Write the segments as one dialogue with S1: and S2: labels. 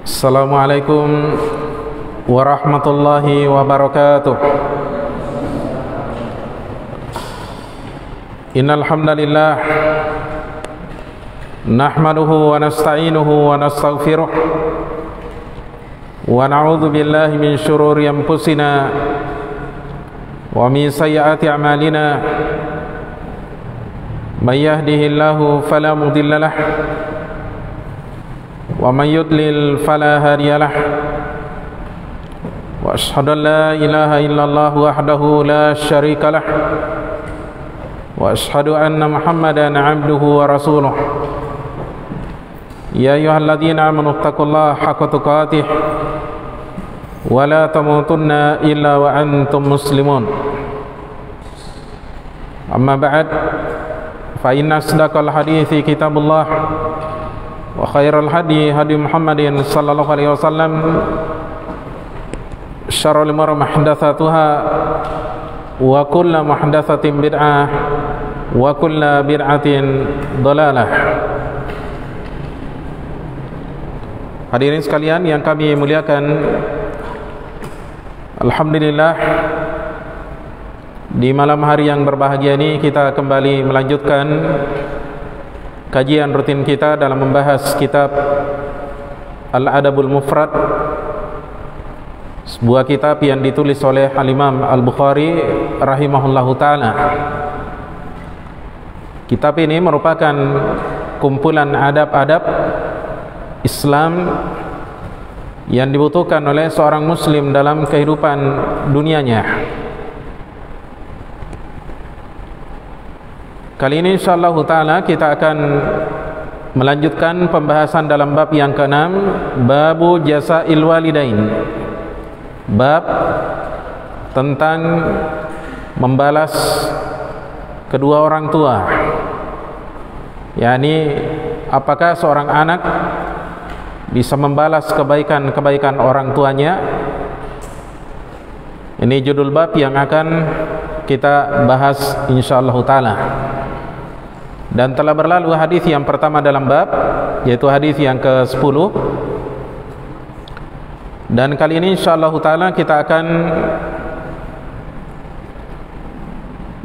S1: Assalamualaikum warahmatullahi wabarakatuh. Innal hamdalillah nahmaduhu wa nasta'inuhu wa nastaghfiruh wa na'udzu billahi min shururi anfusina wa min sayyiati a'malina. May yahdihillahu fala mudilla lahu wa man yudlil fala hadiya lahu. Wa asyhadu an la ilaha illallah wahdahu la syarika lahu wa asyhadu anna Muhammadan 'abduhu wa rasuluh. Ya ayyuhalladzina amanu taqullaha haqqa tuqatih wa la tamutunna illa wa antum muslimun. Amma ba'd, fa inna asdaqal hadithi kitabullah wa khairal hadi hadi Muhammadin sallallahu alaihi wasallam, syarrul umuri muhdatsatuha wa kullu muhdatsatin bid'ah wa kullu bid'atin dhalalah. Hadirin sekalian yang kami muliakan, alhamdulillah di malam hari yang berbahagia ini kita kembali melanjutkan kajian rutin kita dalam membahas kitab Al-Adabul Mufrad, sebuah kitab yang ditulis oleh Al-Imam Al-Bukhari rahimahullahu ta'ala. Kitab ini merupakan kumpulan adab-adab Islam yang dibutuhkan oleh seorang muslim dalam kehidupan dunianya. Kali ini insyaallah ta'ala kita akan melanjutkan pembahasan dalam bab yang ke-6, Babu Jasa'il Walidain, bab tentang membalas kedua orang tua. yakni apakah seorang anak bisa membalas kebaikan-kebaikan orang tuanya. Ini judul bab yang akan kita bahas insyaallah ta'ala. Dan telah berlalu hadis yang pertama dalam bab, yaitu hadis yang ke-10. Dan kali ini insyaallah ta'ala kita akan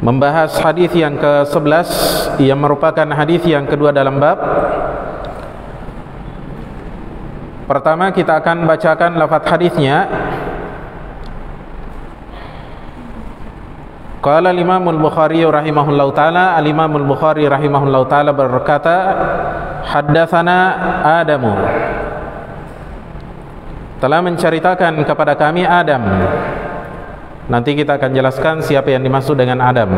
S1: membahas hadis yang ke-11 yang merupakan hadis yang kedua dalam bab. Pertama kita akan bacakan lafaz hadisnya. Qala al-Imam al-Bukhari rahimahullahu ta'ala, al-Imam al-Bukhari rahimahullahu ta'ala berkata, haddatsana Adamu, telah menceritakan kepada kami Adam. Nanti kita akan jelaskan siapa yang dimaksud dengan Adam.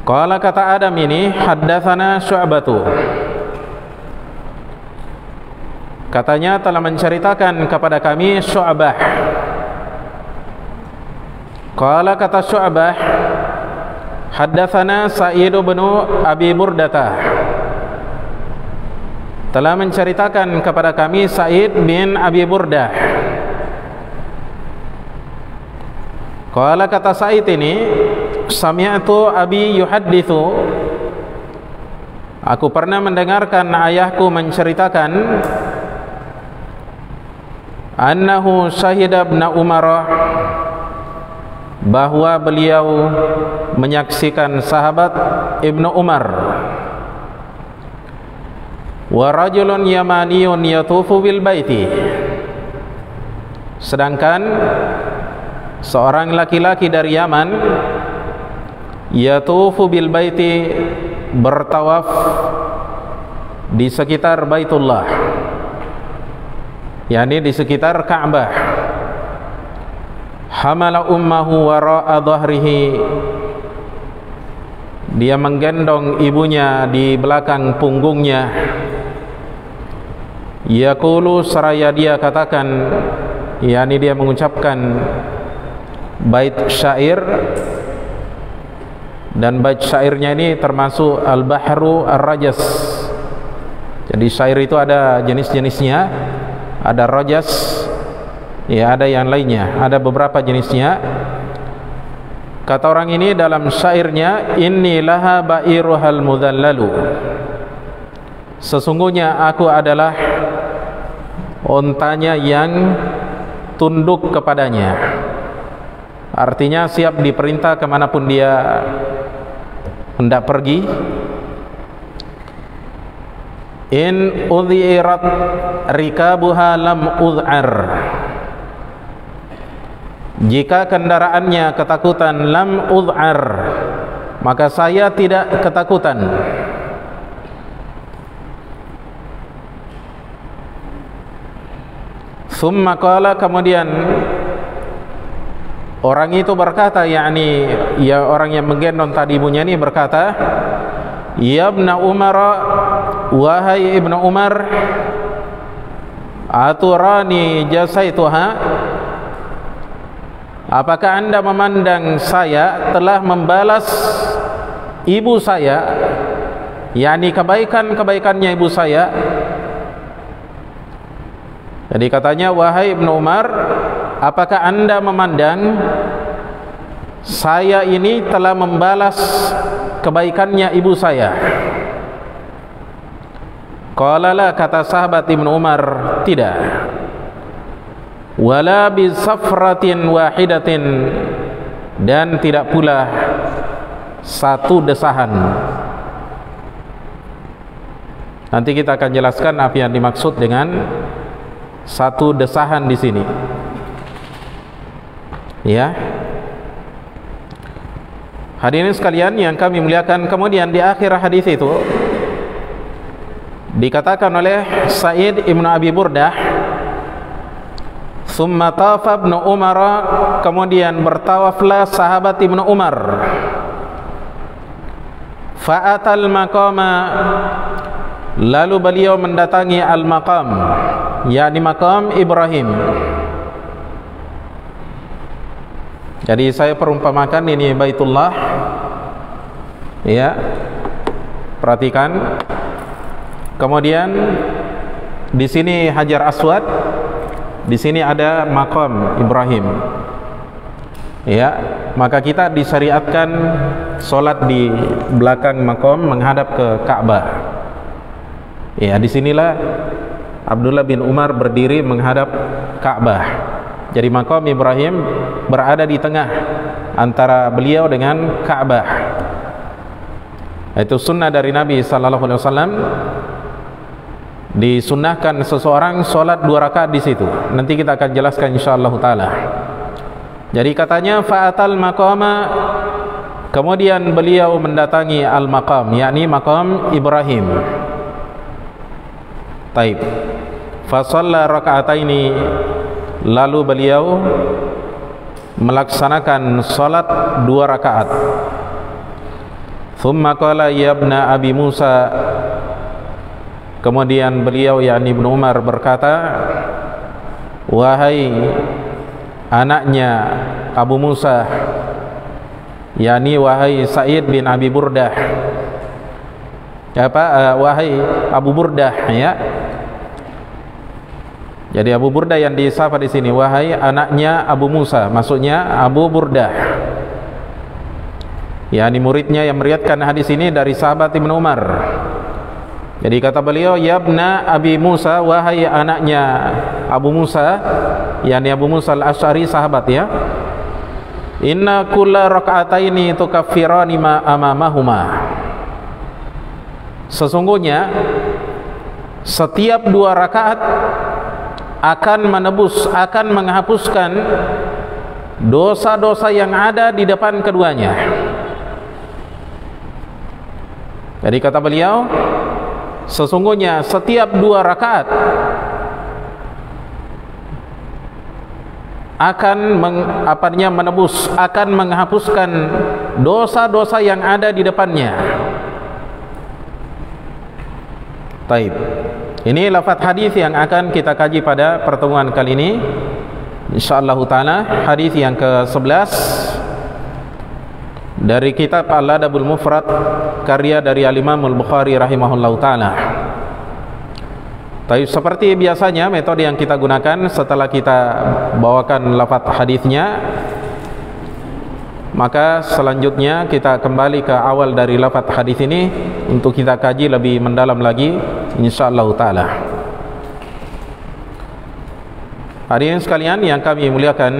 S1: Qala, kata Adam ini, haddatsana Syu'batu, katanya telah menceritakan kepada kami Syu'bah. Qala, kata Syu'bah, haddatsana Sa'id bin Abi Burdah, telah menceritakan kepada kami Sa'id bin Abi Burdah. Qala, kata Sa'id ini, sami'tu Abi yuhadditsu, aku pernah mendengarkan ayahku menceritakan, annahu syahida ibn Umar, bahwa beliau menyaksikan sahabat Ibnu Umar, wa rajulun yamaniyun yatufu bil baiti, sedangkan seorang laki-laki dari Yaman yatufu bil baiti, bertawaf di sekitar Baitullah, yakni di sekitar Ka'bah. Hamala ummahu wara'a dhahrihi, dia menggendong ibunya di belakang punggungnya. Yaqulu, seraya dia katakan, yakni dia mengucapkan bait syair, dan bait syairnya ini termasuk al-bahru ar-rajas. Jadi syair itu ada jenis-jenisnya, ada rajas, ya ada yang lainnya, ada beberapa jenisnya. Kata orang ini dalam syairnya, inni laha ba'iruhal mudhallalu, sesungguhnya aku adalah ontanya yang tunduk kepadanya, artinya siap diperintah kemanapun dia hendak pergi. In udhirat rikabuha lam udhar, jika kendaraannya ketakutan, lam udhar, maka saya tidak ketakutan. Summa qala, kemudian orang itu berkata, yakni ya orang yang menggendong tadi ibunya ini berkata, ya ibna Umar, wahai ibnu Umar, aturani jasaituha, apakah anda memandang saya telah membalas ibu saya, yakni kebaikan-kebaikannya ibu saya. Jadi katanya, wahai ibnu Umar, apakah anda memandang saya ini telah membalas kebaikannya ibu saya? Qala la, kata sahabat ibnu Umar, tidak. Wala bisafratin wahidatin, dan tidak pula satu desahan. Nanti kita akan jelaskan apa yang dimaksud dengan satu desahan di sini. Ya. Hadirin sekalian yang kami muliakan, kemudian di akhir hadis itu dikatakan oleh Sa'id ibnu Abi Burdah, summa tafa ibnu Umar, kemudian bertawaflah sahabat ibnu Umar, fa'atal maqama, lalu beliau mendatangi al-maqam, yakni maqam Ibrahim. Jadi saya perumpamakan ini Baitullah, ya, perhatikan. Kemudian di sini Hajar Aswad, di sini ada maqam Ibrahim, ya, maka kita disyariatkan solat di belakang maqam menghadap ke Ka'bah. Ya, disinilah Abdullah bin Umar berdiri menghadap Ka'bah. Jadi maqam Ibrahim berada di tengah antara beliau dengan Ka'bah. Itu sunnah dari Nabi sallallahu alaihi wasallam. Disunnahkan seseorang solat 2 rakaat di situ. Nanti kita akan jelaskan insyaallah taala. Jadi katanya fa'atal maqama, kemudian beliau mendatangi al-maqam, yakni maqam Ibrahim. Taib. Fa shalla raka'ataini, lalu beliau melaksanakan salat 2 rakaat. Thumma qala ya ibna Abi Musa, kemudian beliau yakni Ibnu Umar berkata, wahai anaknya Abu Musa, yakni wahai Sa'id bin Abi Burdah, wahai Abu Burdah, ya. Jadi Abu Burdah yang disapa di sini, wahai anaknya Abu Musa, maksudnya Abu Burdah, yakni muridnya yang meriwayatkan hadis ini dari sahabat Ibnu Umar. Jadi kata beliau, ya ibna Abi Musa, wahai anaknya Abu Musa, yakni Abu Musa al-Asy'ari, sahabat, ya. Inna kulla raka'ataini tukaffirani ma amamahuma, sesungguhnya setiap 2 rakaat akan menebus, akan menghapuskan dosa-dosa yang ada di depan keduanya. Jadi kata beliau, sesungguhnya setiap 2 rakaat akan menebus, akan menghapuskan dosa-dosa yang ada di depannya. Taib. Ini lafaz hadis yang akan kita kaji pada pertemuan kali ini insyaallah taala, hadis yang ke-11 dari kitab Al-Adabul Mufrad karya dari Al-Imam Al-Bukhari rahimahullahu taala. Tapi seperti biasanya metode yang kita gunakan setelah kita bawakan lafaz hadisnya, maka selanjutnya kita kembali ke awal dari lafaz hadis ini untuk kita kaji lebih mendalam lagi insyaallah taala. Hadirin sekalian yang kami muliakan,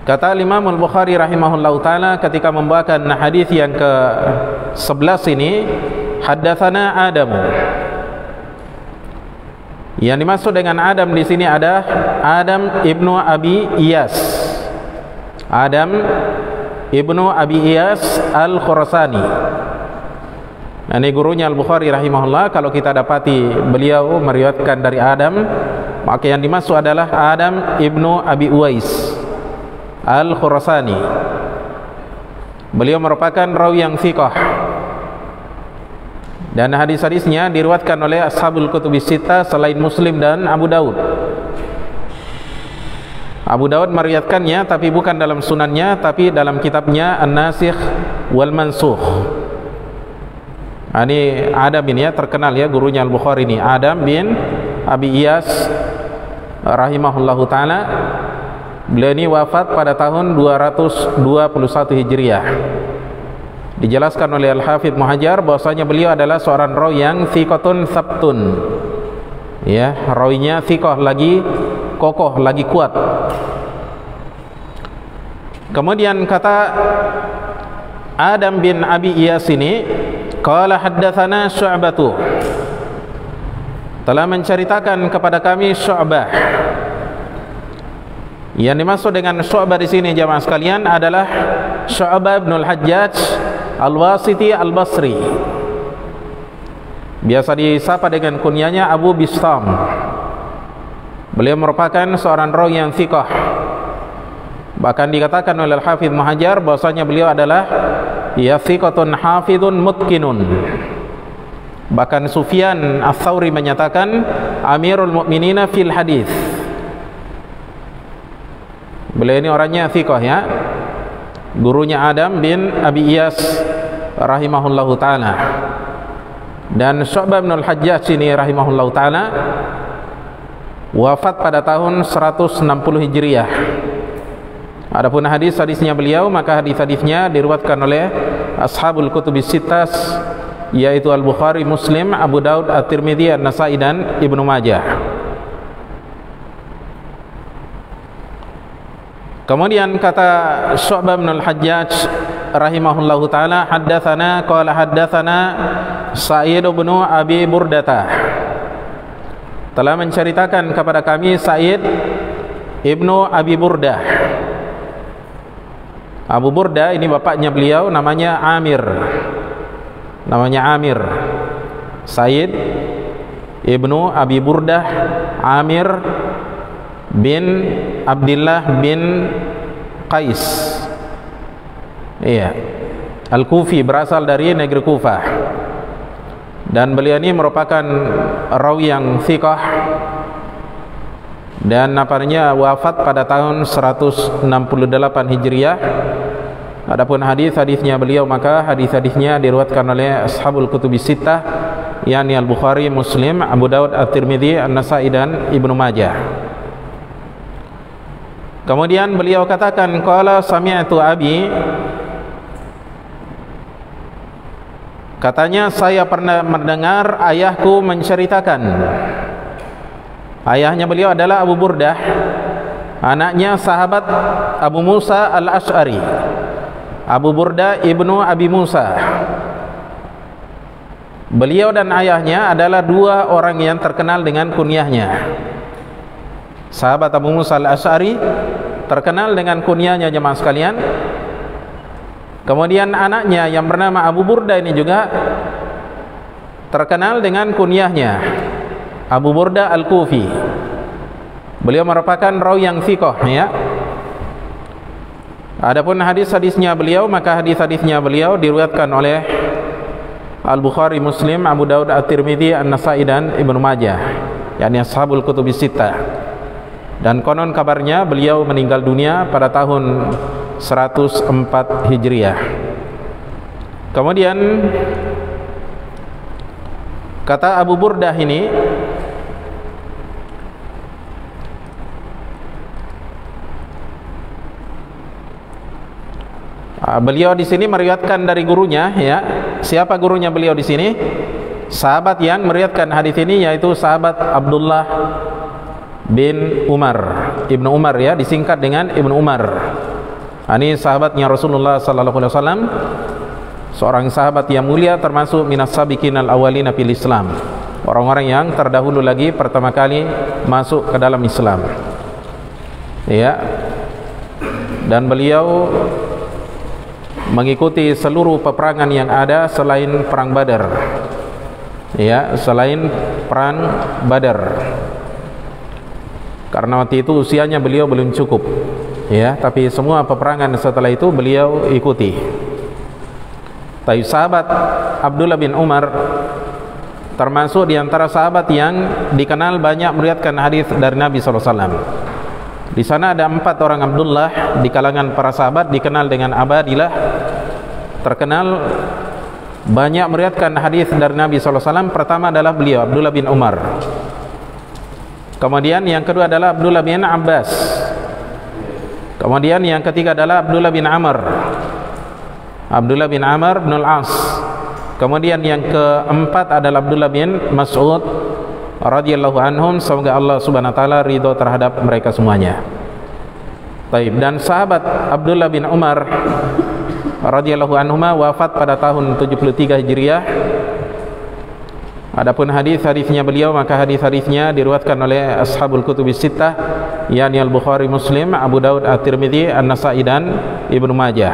S1: kata Imam Al-Bukhari rahimahullahu taala ketika membawakan hadis yang ke-11 ini, haddatsana Adam. Yang dimaksud dengan Adam di sini ada Adam ibnu Abi Iyas. Adam ibnu Abi Iyas Al-Khurasani. Nah, ini gurunya Al-Bukhari rahimahullah. Kalau kita dapati beliau meriwayatkan dari Adam, maka yang dimaksud adalah Adam ibnu Abi Uwais Al-Khurasani. Beliau merupakan rawi yang thiqah, dan hadis-hadisnya diriwayatkan oleh ashabul kutubis sittah selain Muslim dan Abu Daud. Abu Daud meriwayatkannya tapi bukan dalam sunannya, tapi dalam kitabnya An-Nasikh wal Mansukh. Ini Adam ini ya, terkenal ya, gurunya Al-Bukhari ini, Adam bin Abi Iyas rahimahullahu taala. Beliau ini wafat pada tahun 221 Hijriah. Dijelaskan oleh Al-Hafidz Muhajar bahwasanya beliau adalah seorang rawi yang thiqatun sabtun. Ya, rawinya thiqah, lagi kokoh, lagi kuat. Kemudian kata Adam bin Abi Iyas ini, qala haddatsana Syu'batu, telah menceritakan kepada kami Syu'bah. Yang dimaksud dengan Syu'bah di sini jamaah sekalian adalah Syu'bah bin Al-Hajjaj Al-Wasiti Al-Basri. Biasa disapa dengan kunyanya Abu Bistam. Beliau merupakan seorang rawi yang thiqah. Bahkan dikatakan oleh Al-Hafidz Muhajar bahwasanya beliau adalah ya thiqatun hafidhun mutqinun. Bahkan Sufyan Ats-Tsauri menyatakan Amirul Mukminina fil hadis. Beliau ini orangnya thiqah ya. Gurunya Adam bin Abi Iyas rahimahullahu taala. Dan Syu'bah bin Al-Hajjaj ini rahimahullahu taala wafat pada tahun 160 Hijriah. Adapun hadis-hadisnya beliau, maka hadis-hadisnya diriwayatkan oleh ashabul kutubis sittah, yaitu Al-Bukhari, Muslim, Abu Daud, At-Tirmidzi, An-Nasa'i dan Ibnu Majah. Kemudian kata Syu'bah bin Al-Hajjaj rahimahullahu taala, haddatsana qala haddatsana Sa'id bin Abi Burdah, telah menceritakan kepada kami Sa'id ibnu Abi Burdah. Abu Burdah ini bapaknya beliau namanya Amir. Namanya Amir. Sa'id ibnu Abi Burdah Amir bin Abdullah bin Qais. Iya. Al-Kufi, berasal dari negeri Kufah. Dan beliau ini merupakan rawi yang thiqah, dan namanya wafat pada tahun 168 Hijriah. Adapun hadis-hadisnya beliau, maka hadis-hadisnya diriwayatkan oleh ashabul kutubis sittah, yakni Al-Bukhari, Muslim, Abu Daud, At-Tirmidzi, An-Nasa'i dan Ibnu Majah. Kemudian beliau katakan qala sami'tu abi, katanya saya pernah mendengar ayahku menceritakan. Ayahnya beliau adalah Abu Burdah, anaknya sahabat Abu Musa Al-Asy'ari, Abu Burdah ibnu Abi Musa. Beliau dan ayahnya adalah dua orang yang terkenal dengan kunyahnya. Sahabat Abu Musa Al-Asy'ari terkenal dengan kunyahnya jemaah sekalian. Kemudian anaknya yang bernama Abu Burdah ini juga terkenal dengan kunyahnya, Abu Burdah Al-Kufi. Beliau merupakan rawi yang thiqah ya. Adapun hadis-hadisnya beliau, maka hadis-hadisnya beliau diriwayatkan oleh Al-Bukhari, Muslim, Abu Daud, At-Tirmidzi, An-Nasa'i dan Ibnu Majah, yakni ashabul kutubis sittah. Dan konon kabarnya beliau meninggal dunia pada tahun 104 Hijriah. Kemudian kata Abu Burdah ini, beliau di sini meriwayatkan dari gurunya ya. Siapa gurunya beliau di sini? Sahabat yang meriwayatkan hadis ini yaitu sahabat Abdullah bin Umar, Ibnu Umar ya, disingkat dengan Ibnu Umar. Ini sahabatnya Rasulullah sallallahu alaihi wasallam, seorang sahabat yang mulia, termasuk minas sabiqinal awwalina fil Islam, orang-orang yang terdahulu lagi pertama kali masuk ke dalam Islam. Ya. Dan beliau mengikuti seluruh peperangan yang ada selain perang Badar. Ya, selain perang Badar. Karena waktu itu usianya beliau belum cukup. Ya, tapi semua peperangan setelah itu beliau ikuti. Tapi sahabat Abdullah bin Umar termasuk di antara sahabat yang dikenal banyak meriwayatkan hadis dari Nabi SAW. Di sana ada 4 orang Abdullah di kalangan para sahabat, dikenal dengan Abadilah, terkenal banyak meriwayatkan hadis dari Nabi SAW. Pertama adalah beliau Abdullah bin Umar. Kemudian yang kedua adalah Abdullah bin Abbas. Kemudian yang ketiga adalah Abdullah bin Amr, Abdullah bin Amr bin Al-As. Kemudian yang keempat adalah Abdullah bin Mas'ud radhiyallahu anhum. Semoga Allah subhanahu wa ta'ala ridho terhadap mereka semuanya. Baik, dan sahabat Abdullah bin Umar radhiyallahu anhuma wafat pada tahun 73 Hijriah. Adapun hadis-hadisnya beliau, maka hadis-hadisnya diriwayatkan oleh ashabul kutubis sittah, yakni Al-Bukhari, Muslim, Abu Daud, At-Tirmidzi, An-Nasa'i dan Ibnu Majah.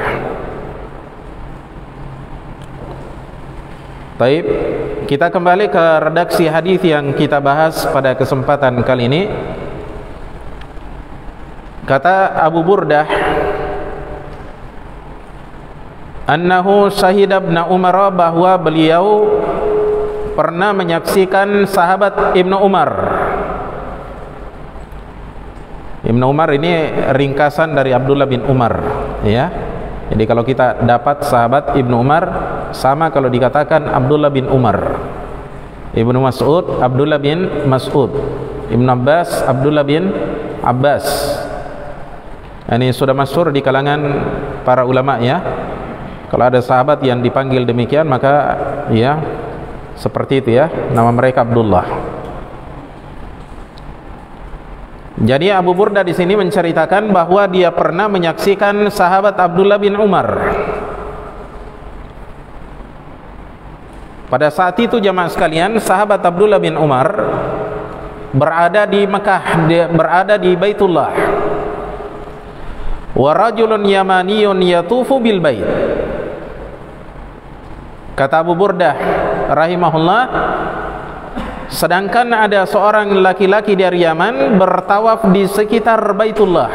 S1: Baik, kita kembali ke redaksi hadis yang kita bahas pada kesempatan kali ini. Kata Abu Burdah, annahu syahida ibn Umar, bahwa beliau pernah menyaksikan sahabat Ibnu Umar. Ibnu Umar ini ringkasan dari Abdullah bin Umar, ya. Jadi kalau kita dapat sahabat Ibnu Umar, sama kalau dikatakan Abdullah bin Umar. Ibnu Mas'ud, Abdullah bin Mas'ud. Ibnu Abbas, Abdullah bin Abbas. Ini sudah masyhur di kalangan para ulama, ya. Kalau ada sahabat yang dipanggil demikian, maka ya seperti itu, ya, nama mereka Abdullah. Jadi Abu Burda di sini menceritakan bahwa dia pernah menyaksikan sahabat Abdullah bin Umar. Pada saat itu jamaah sekalian, sahabat Abdullah bin Umar berada di Mekah, berada di Baitullah. Wa rajulun yamaniyun yatufu bil bait. Kata Abu Burdah rahimahullah, sedangkan ada seorang laki-laki dari Yaman bertawaf di sekitar Baitullah.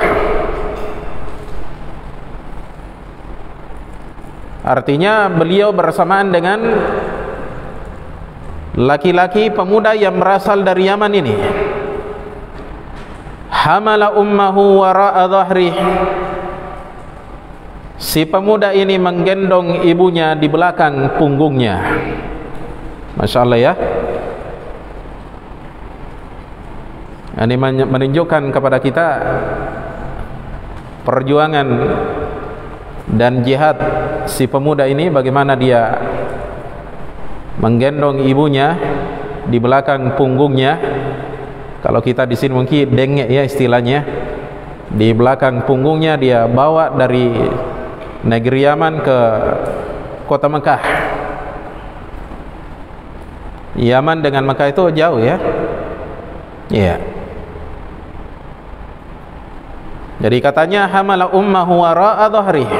S1: Artinya beliau bersamaan dengan laki-laki pemuda yang berasal dari Yaman ini. Hamala ummahu wara'a dhahrih. Si pemuda ini menggendong ibunya di belakang punggungnya. Masya Allah, ya. Ini menunjukkan kepada kita perjuangan dan jihad si pemuda ini, bagaimana dia menggendong ibunya di belakang punggungnya. Kalau kita di sini mungkin dengek, ya, istilahnya. Di belakang punggungnya dia bawa dari negeri Yaman ke kota Mekah. Yaman dengan Mekah itu jauh, ya. Iya. Jadi katanya hamala ummahu wara'a dhahrih.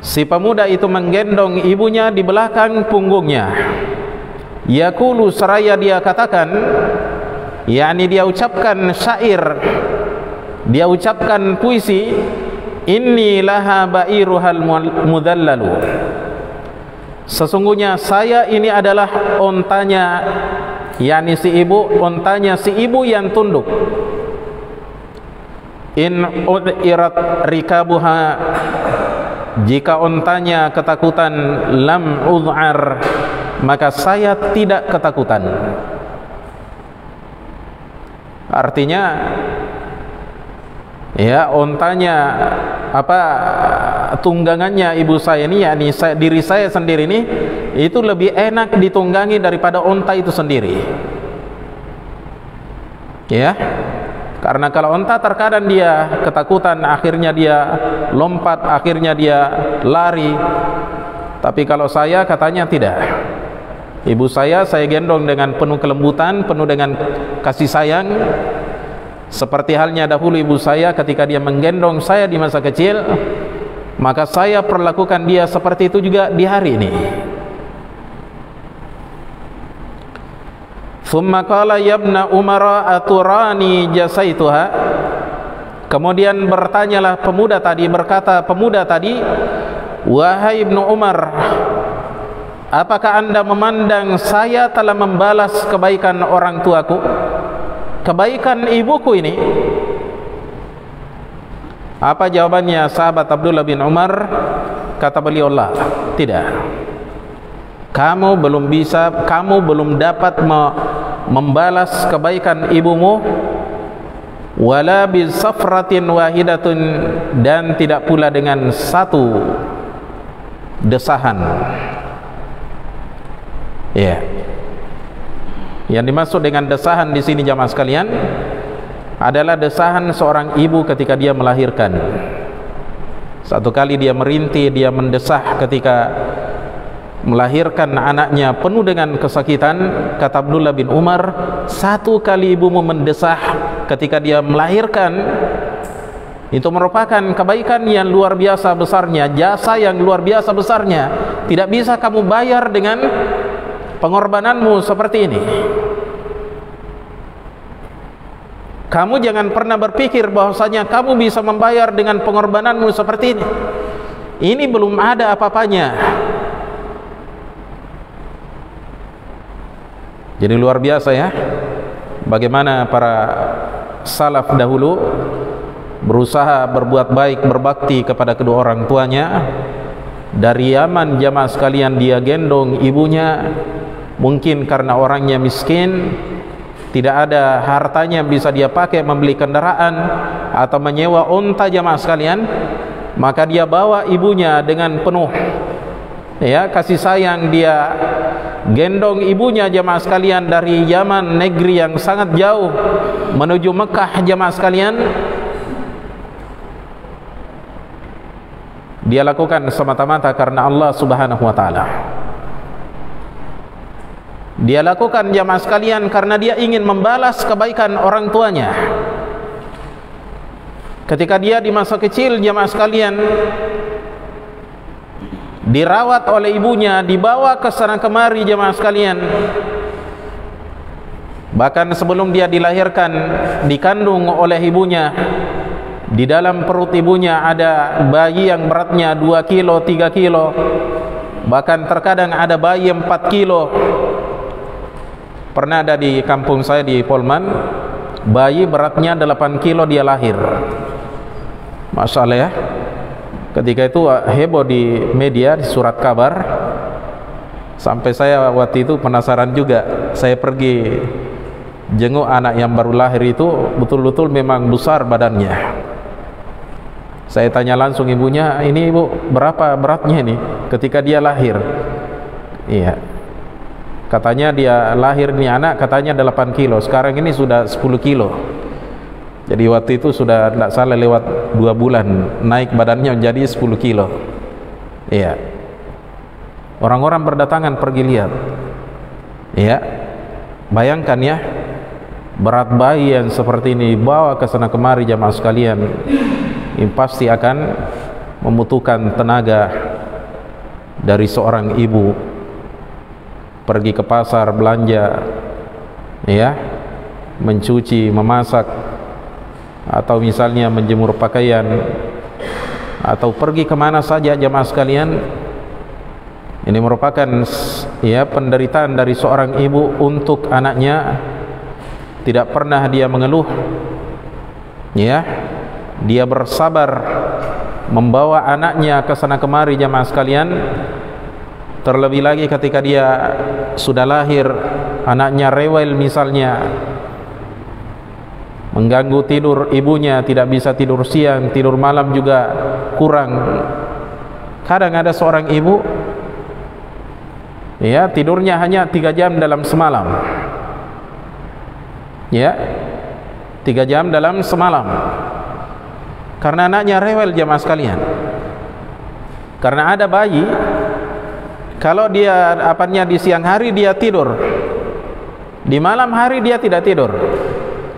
S1: Si pemuda itu menggendong ibunya di belakang punggungnya. Yaqulu, seraya dia katakan, yakni dia ucapkan syair, dia ucapkan puisi, inni laha ba'iruhal mudhallalu. Sesungguhnya saya ini adalah ontanya, yakni si ibu, ontanya si ibu yang tunduk. In ud'irat rikabuha, jika ontanya ketakutan, lam ud'ar, maka saya tidak ketakutan. Artinya, ya, ontanya tunggangannya ibu saya ini, yakni diri saya sendiri ini itu lebih enak ditunggangi daripada unta itu sendiri. Ya, karena kalau unta terkadang dia ketakutan, akhirnya dia lompat, akhirnya dia lari. Tapi kalau saya katanya tidak. Ibu saya gendong dengan penuh kelembutan, penuh dengan kasih sayang, seperti halnya dahulu ibu saya ketika dia menggendong saya di masa kecil, maka saya perlakukan dia seperti itu juga di hari ini. Thumma qala ya ibna Umar aturani jasaituha. Kemudian bertanyalah pemuda tadi, berkata pemuda tadi, wahai Ibnu Umar, apakah anda memandang saya telah membalas kebaikan orang tuaku, kebaikan ibuku ini? Apa jawabannya sahabat Abdullah bin Umar? Kata beliau, la, tidak. Kamu belum dapat membalas kebaikan ibumu, wala bi safratin wahidatun, dan tidak pula dengan satu desahan. Ya. Yang dimaksud dengan desahan di sini jamaah sekalian adalah desahan seorang ibu ketika dia melahirkan. Satu kali dia merintih, dia mendesah ketika melahirkan anaknya penuh dengan kesakitan. Kata Abdullah bin Umar, satu kali ibumu mendesah ketika dia melahirkan, itu merupakan kebaikan yang luar biasa besarnya, jasa yang luar biasa besarnya. Tidak bisa kamu bayar dengan pengorbananmu seperti ini. Kamu jangan pernah berpikir bahwasanya kamu bisa membayar dengan pengorbananmu seperti ini. Ini belum ada apa-apanya. Jadi luar biasa ya, bagaimana para salaf dahulu berusaha berbuat baik, berbakti kepada kedua orang tuanya. Dari Yaman jamaah sekalian dia gendong ibunya, mungkin karena orangnya miskin, tidak ada hartanya bisa dia pakai membeli kendaraan atau menyewa unta jamaah sekalian, maka dia bawa ibunya dengan penuh ya kasih sayang, dia gendong ibunya jamaah sekalian dari Yaman, negeri yang sangat jauh, menuju Mekah jamaah sekalian. Dia lakukan semata-mata karena Allah Subhanahu wa taala. Dia lakukan jamaah sekalian karena dia ingin membalas kebaikan orang tuanya. Ketika dia di masa kecil jamaah sekalian dirawat oleh ibunya, dibawa ke sana kemari jemaah sekalian. Bahkan sebelum dia dilahirkan, dikandung oleh ibunya. Di dalam perut ibunya ada bayi yang beratnya 2 kilo, 3 kilo. Bahkan terkadang ada bayi 4 kilo. Pernah ada di kampung saya di Polman, bayi beratnya 8 kilo dia lahir. Masya Allah ya. Ketika itu heboh di media, di surat kabar. Sampai saya waktu itu penasaran juga. Saya pergi jenguk anak yang baru lahir itu, betul-betul memang besar badannya. Saya tanya langsung ibunya, ini ibu berapa beratnya ini ketika dia lahir? Iya. Katanya dia lahir nih anak, katanya 8 kilo. Sekarang ini sudah 10 kilo. Jadi waktu itu sudah tidak salah lewat 2 bulan naik badannya menjadi 10 kilo. Iya. Orang-orang berdatangan pergi lihat. Iya. Bayangkan ya, berat bayi yang seperti ini bawa ke sana kemari jamaah sekalian. Ini pasti akan membutuhkan tenaga dari seorang ibu. Pergi ke pasar belanja, ya, mencuci, memasak, atau misalnya menjemur pakaian, atau pergi kemana saja jamaah sekalian. Ini merupakan ya penderitaan dari seorang ibu untuk anaknya. Tidak pernah dia mengeluh, ya, dia bersabar membawa anaknya ke sana kemari jamaah sekalian. Terlebih lagi ketika dia sudah lahir, anaknya rewel misalnya, mengganggu tidur ibunya, tidak bisa tidur siang, tidur malam juga kurang. Kadang ada seorang ibu Ya, tidurnya hanya 3 jam dalam semalam. Ya, 3 jam dalam semalam. Karena anaknya rewel, jamaah sekalian. Karena ada bayi, kalau dia di siang hari dia tidur, di malam hari dia tidak tidur,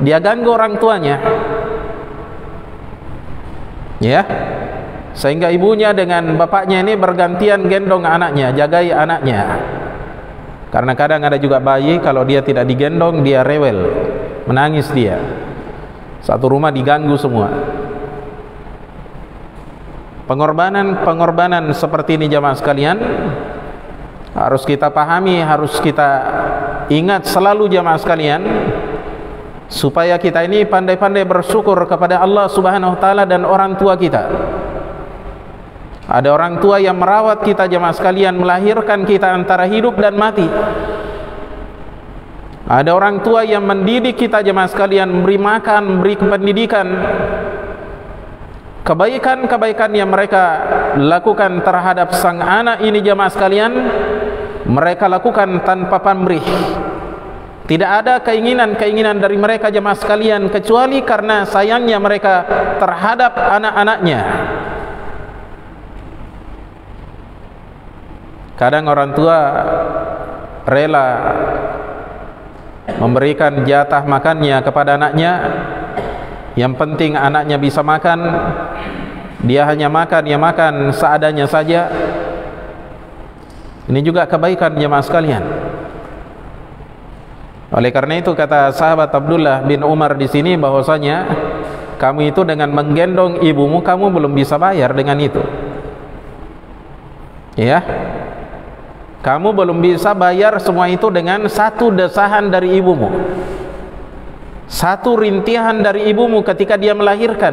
S1: dia ganggu orang tuanya. Ya, sehingga ibunya dengan bapaknya ini bergantian gendong anaknya, jagai anaknya. Karena kadang ada juga bayi, kalau dia tidak digendong dia rewel, menangis dia. Satu rumah diganggu semua. Pengorbanan seperti ini jamaah sekalian harus kita pahami, harus kita ingat selalu jamaah sekalian, supaya kita ini pandai-pandai bersyukur kepada Allah Subhanahu wa taala dan orang tua kita. Ada orang tua yang merawat kita jamaah sekalian, melahirkan kita antara hidup dan mati. Ada orang tua yang mendidik kita jamaah sekalian, memberi makan, memberi pendidikan. Kebaikan-kebaikan yang mereka lakukan terhadap sang anak ini jamaah sekalian, mereka lakukan tanpa pamrih. Tidak ada keinginan-keinginan dari mereka jamaah sekalian, kecuali karena sayangnya mereka terhadap anak-anaknya. Kadang orang tua rela memberikan jatah makannya kepada anaknya. Yang penting anaknya bisa makan. Dia hanya makan seadanya saja. Ini juga kebaikan jemaah sekalian. Oleh karena itu kata sahabat Abdullah bin Umar di sini bahwasanya kamu itu dengan menggendong ibumu, kamu belum bisa bayar dengan itu. Ya, kamu belum bisa bayar semua itu dengan satu desahan dari ibumu, satu rintihan dari ibumu ketika dia melahirkan,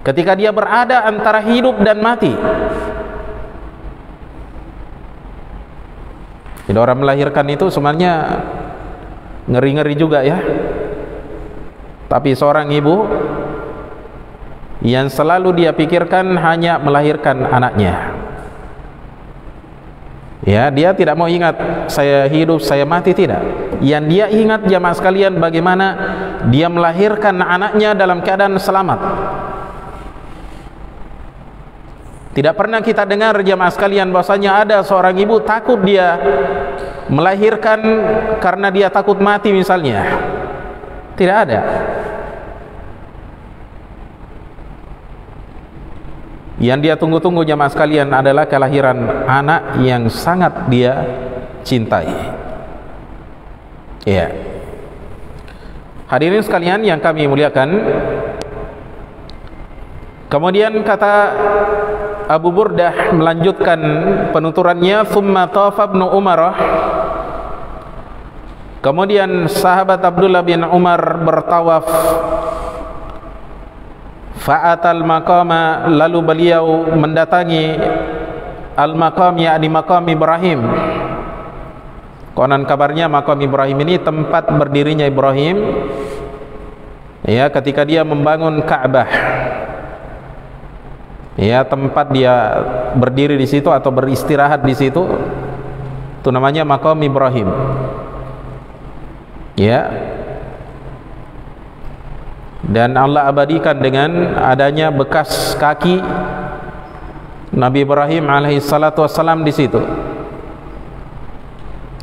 S1: ketika dia berada antara hidup dan mati. Jadi orang melahirkan itu sebenarnya ngeri-ngeri juga ya. Tapi seorang ibu yang selalu dia pikirkan hanya melahirkan anaknya. Ya, dia tidak mau ingat saya hidup, saya mati, tidak. Yang dia ingat jamaah sekalian bagaimana dia melahirkan anaknya dalam keadaan selamat. Tidak pernah kita dengar jamaah sekalian bahwasanya ada seorang ibu takut dia melahirkan karena dia takut mati misalnya. Tidak ada. Yang dia tunggu-tunggu jamaah sekalian adalah kelahiran anak yang sangat dia cintai. Ya. Hadirin sekalian yang kami muliakan, kemudian kata Abu Burdah melanjutkan penuturannya, "Tsumma tafa Ibnu Umar." Kemudian sahabat Abdullah bin Umar bertawaf. Fa'atal maqama, lalu beliau mendatangi al-maqam, yakni maqam Ibrahim. Konon kabarnya maqam Ibrahim ini tempat berdirinya Ibrahim ya ketika dia membangun Ka'bah. Ya, tempat dia berdiri di situ atau beristirahat di situ, itu namanya maqam Ibrahim. Ya. Dan Allah abadikan dengan adanya bekas kaki Nabi Ibrahim alaihi salatu wassalam di situ.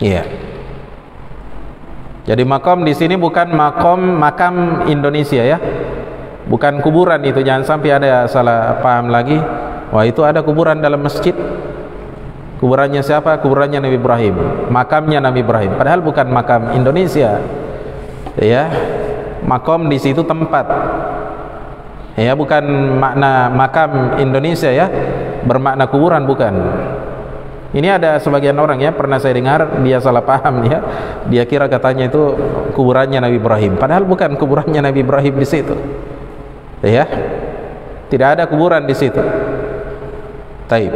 S1: Iya. Jadi makam di sini bukan makam Indonesia ya. Bukan kuburan itu, jangan sampai ada salah paham lagi. Wah, itu ada kuburan dalam masjid. Kuburannya siapa? Kuburannya Nabi Ibrahim. Makamnya Nabi Ibrahim. Padahal bukan makam Indonesia. Ya. Makom di situ tempat. Ya, bukan makna makam Indonesia ya, bermakna kuburan, bukan. Ini ada sebagian orang ya, pernah saya dengar dia salah paham ya. Dia kira katanya itu kuburannya Nabi Ibrahim, padahal bukan kuburannya Nabi Ibrahim di situ. Ya. Tidak ada kuburan di situ. Taib.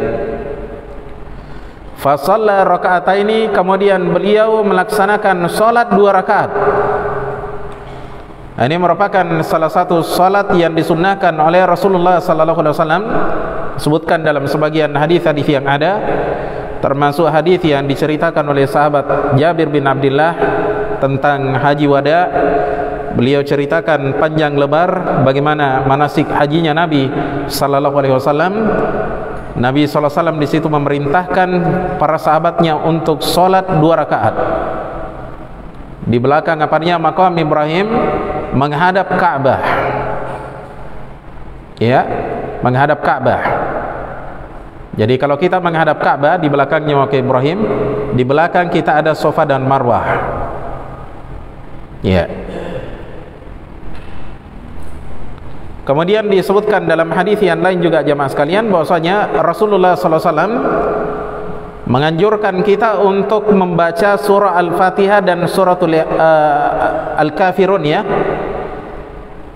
S1: Fa shalla raka'ataini, kemudian beliau melaksanakan salat 2 rakaat. Ini merupakan salah satu salat yang disunnahkan oleh Rasulullah sallallahu alaihi wasallam, sebutkan dalam sebagian hadis-hadis yang ada. termasuk hadis yang diceritakan oleh sahabat Jabir bin Abdullah tentang haji wada. Beliau ceritakan panjang lebar bagaimana manasik hajinya Nabi sallallahu alaihi wasallam. Nabi sallallahu alaihi wasallam di situ memerintahkan para sahabatnya untuk salat 2 rakaat. Di belakang apanya maqam Ibrahim menghadap Ka'bah. Ya, menghadap Ka'bah. Jadi kalau kita menghadap Ka'bah, di belakangnya maqam Ibrahim, di belakang kita ada Safa dan Marwah. Ya. Kemudian disebutkan dalam hadis yang lain juga jemaah sekalian bahwasanya Rasulullah sallallahu alaihi wasallam menganjurkan kita untuk membaca surah Al-Fatihah dan suratul Al-Kafirun ya.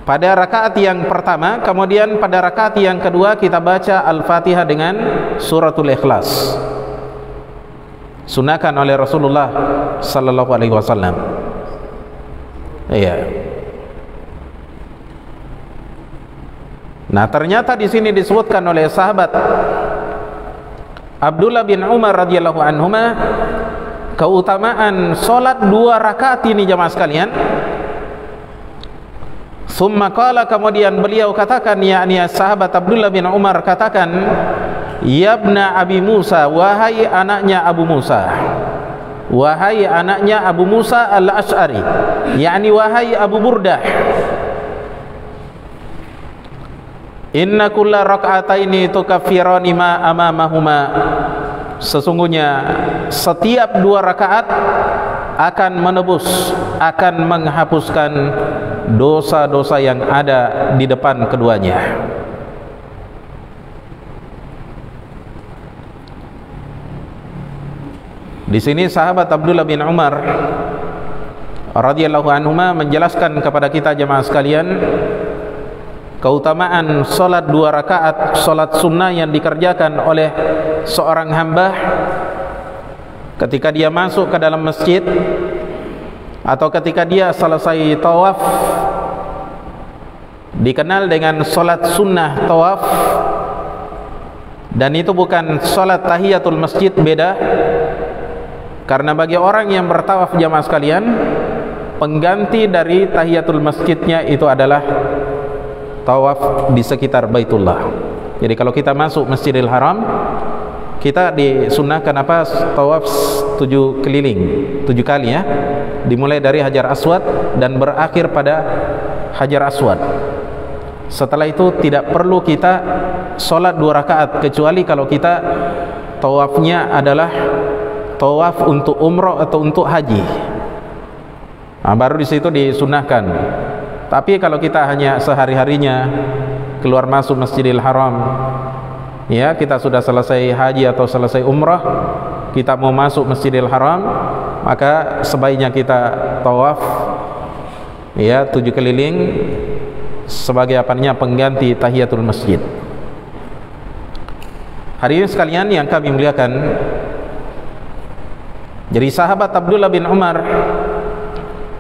S1: Pada rakaat yang pertama, kemudian pada rakaat yang kedua kita baca Al-Fatihah dengan suratul Ikhlas. Sunahkan oleh Rasulullah sallallahu alaihi wasallam. Iya. Nah, ternyata di sini disebutkan oleh sahabat Abdullah bin Umar radhiyallahu anhuma keutamaan salat 2 rakaat ini jemaah sekalian. Summa qala, kemudian beliau katakan, yakni sahabat Abdullah bin Umar katakan, yabna Abi Musa, wahai anaknya Abu Musa, wahai anaknya Abu Musa al-Ash'ari, yakni wahai Abu Burdah, inna kulla rak'ataini tukaffirani ma amamahuma, sesungguhnya setiap 2 rakaat akan menebus, akan menghapuskan dosa-dosa yang ada di depan keduanya. Di sini sahabat Abdullah bin Umar radhiyallahu anhuma menjelaskan kepada kita jemaah sekalian keutamaan solat 2 rakaat, solat sunnah yang dikerjakan oleh seorang hamba ketika dia masuk ke dalam masjid atau ketika dia selesai tawaf, dikenal dengan solat sunnah tawaf. Dan itu bukan solat tahiyatul masjid, beda. Karena bagi orang yang bertawaf jamaah sekalian, pengganti dari tahiyatul masjidnya itu adalah tawaf di sekitar Baitullah. Jadi kalau kita masuk Masjidil Haram, kita disunnahkan apa? Tawaf 7 keliling, 7 kali ya. Dimulai dari Hajar Aswad dan berakhir pada Hajar Aswad. Setelah itu tidak perlu kita sholat 2 rakaat kecuali kalau kita tawafnya adalah tawaf untuk umrah atau untuk haji. Nah, baru di situ disunnahkan. Tapi kalau kita hanya sehari-harinya keluar masuk Masjidil Haram, ya, kita sudah selesai haji atau selesai umrah, kita mau masuk Masjidil Haram, maka sebaiknya kita tawaf ya 7 keliling sebagai apanya pengganti tahiyatul masjid. Hadirin sekalian yang kami muliakan, jadi sahabat Abdullah bin Umar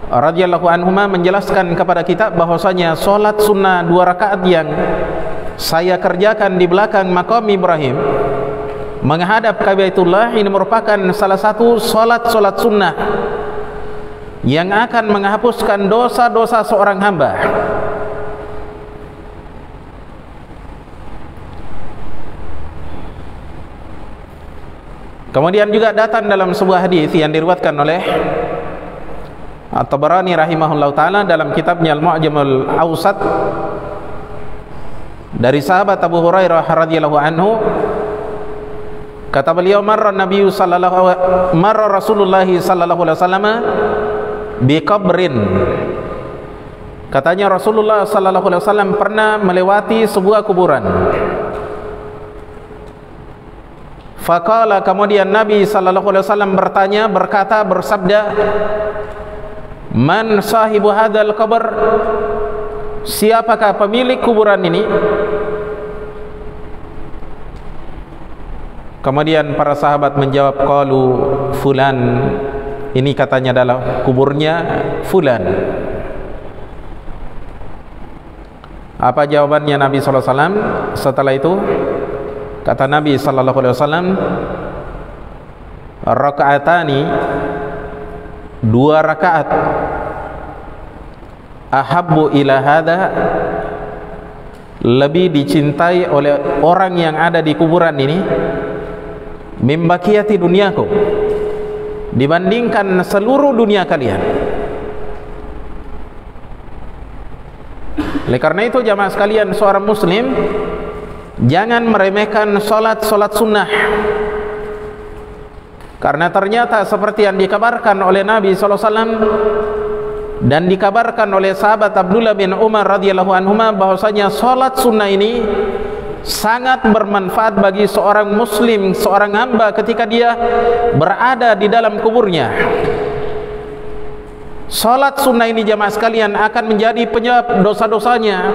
S1: radhiyallahu anhuma menjelaskan kepada kita bahwasanya salat sunnah 2 rakaat yang saya kerjakan di belakang maqam Ibrahim menghadap ke Baitullah ini merupakan salah satu salat sunnah yang akan menghapuskan dosa-dosa seorang hamba. Kemudian juga datang dalam sebuah hadis yang diriwayatkan oleh At-Tabarani rahimahullah ta'ala dalam kitabnya Al-Mu'jamul Awsat dari sahabat Abu Hurairah radhiyallahu anhu, kata beliau, marra Rasulullah sallallahu alaihi wasallam bi qabrin, katanya Rasulullah sallallahu alaihi wasallam pernah melewati sebuah kuburan. Faqala, kemudian Nabi sallallahu alaihi wasallam berkata, bersabda, man sahibu hadzal qabr, siapakah pemilik kuburan ini? Kemudian para sahabat menjawab, qalu fulan, ini katanya adalah kuburnya fulan. Apa jawabannya Nabi sallallahu alaihi wasallam setelah itu? Kata Nabi sallallahu alaihi wasallam, rakaatani, 2 rakaat, ahabbu ila hadha, lebih dicintai oleh orang yang ada di kuburan ini, min baqiyati dunyakum, dibandingkan seluruh dunia kalian. Oleh karena itu jamaah sekalian, seorang muslim jangan meremehkan solat sunnah, karena ternyata seperti yang dikabarkan oleh Nabi SAW dan dikabarkan oleh sahabat Abdullah bin Umar radhiyallahu anhuma, bahwasanya solat sunnah ini sangat bermanfaat bagi seorang muslim, seorang hamba ketika dia berada di dalam kuburnya. Salat sunnah ini jamaah sekalian akan menjadi penyebab dosa-dosanya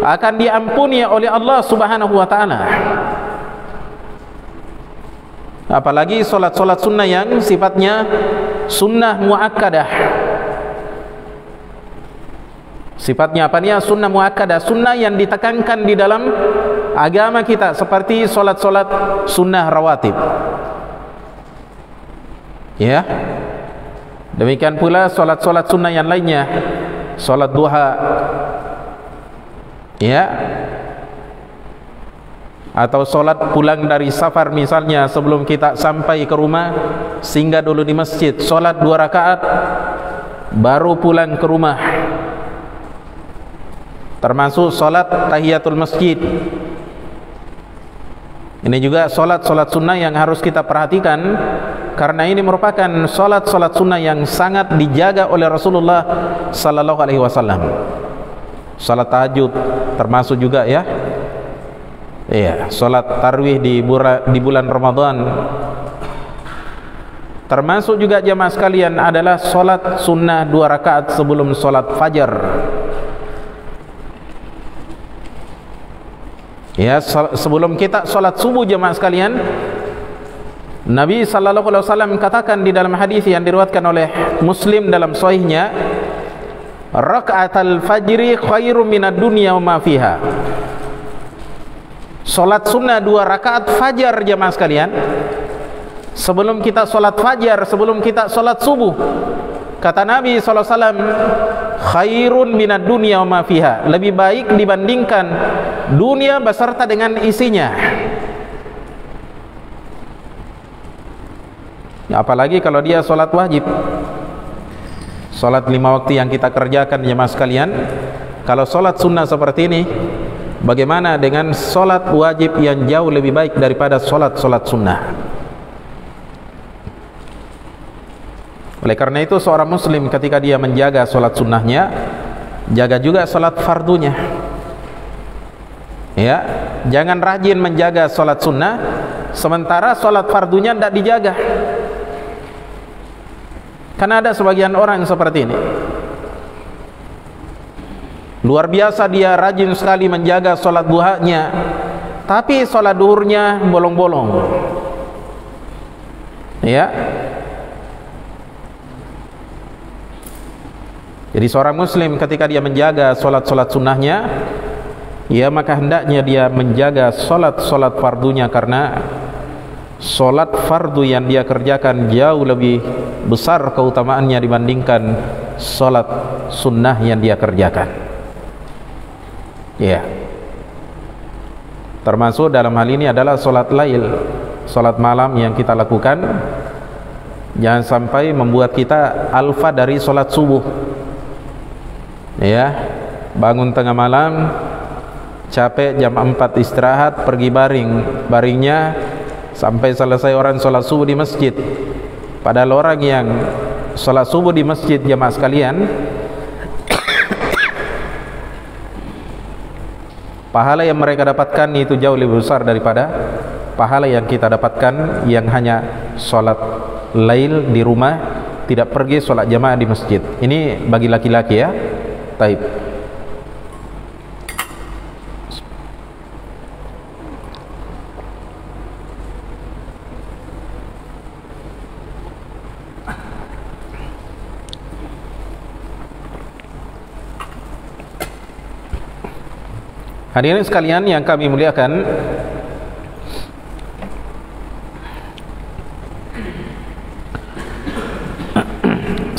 S1: akan diampuni oleh Allah Subhanahu wa taala. Apalagi salat-salat sunnah yang sifatnya sunnah muakkadah. Sifatnya apa nih? Sunnah muakkadah, sunnah yang ditekankan di dalam agama kita, seperti salat-salat sunnah rawatib. Ya. Demikian pula solat-solat sunnah yang lainnya, solat duha, ya, atau solat pulang dari safar misalnya, sebelum kita sampai ke rumah singgah dulu di masjid, solat 2 rakaat baru pulang ke rumah. Termasuk solat tahiyatul masjid. Ini juga solat-solat sunnah yang harus kita perhatikan, karena ini merupakan solat-solat sunnah yang sangat dijaga oleh Rasulullah sallallahu alaihi wasallam. Salat tahajud termasuk juga, ya. Iya, salat tarawih di bulan Ramadan. Termasuk juga jamaah sekalian adalah salat sunnah 2 rakaat sebelum salat fajar. Ya, sebelum kita salat subuh jamaah sekalian, Nabi sallallahu alaihi wasallam katakan di dalam hadis yang diriwayatkan oleh Muslim dalam sahihnya, rakaatul fajri khairum minad dunya wa ma fiha. Salat sunnah 2 rakaat fajar jamaah sekalian, sebelum kita salat fajar, sebelum kita salat subuh, kata Nabi sallallahu alaihi wasallam, khairun minad dunya wa ma fiha, lebih baik dibandingkan dunia beserta dengan isinya. Ya, apalagi kalau dia solat wajib, solat 5 waktu yang kita kerjakan jemaah sekalian. Kalau solat sunnah seperti ini, bagaimana dengan solat wajib yang jauh lebih baik daripada solat-solat sunnah? Oleh karena itu seorang muslim ketika dia menjaga solat sunnahnya, jaga juga solat fardunya. Ya, jangan rajin menjaga solat sunnah sementara solat fardunya tidak dijaga. Karena ada sebagian orang seperti ini, luar biasa dia rajin sekali menjaga solat duhanya, tapi solat duhurnya bolong-bolong. Ya, jadi seorang muslim ketika dia menjaga solat-solat sunnahnya, ya maka hendaknya dia menjaga solat-solat fardunya, karena solat fardu yang dia kerjakan jauh lebih besar keutamaannya dibandingkan solat sunnah yang dia kerjakan. Ya, termasuk dalam hal ini adalah solat lail, solat malam yang kita lakukan. Jangan sampai membuat kita alfa dari solat subuh. Ya, bangun tengah malam, capek, jam 4 istirahat, pergi baringnya sampai selesai orang sholat subuh di masjid. Padahal orang yang sholat subuh di masjid jamaah sekalian, pahala yang mereka dapatkan itu jauh lebih besar daripada pahala yang kita dapatkan yang hanya sholat lail di rumah, tidak pergi sholat jamaah di masjid. Ini bagi laki-laki, ya. Taib. Hadirin sekalian yang kami muliakan,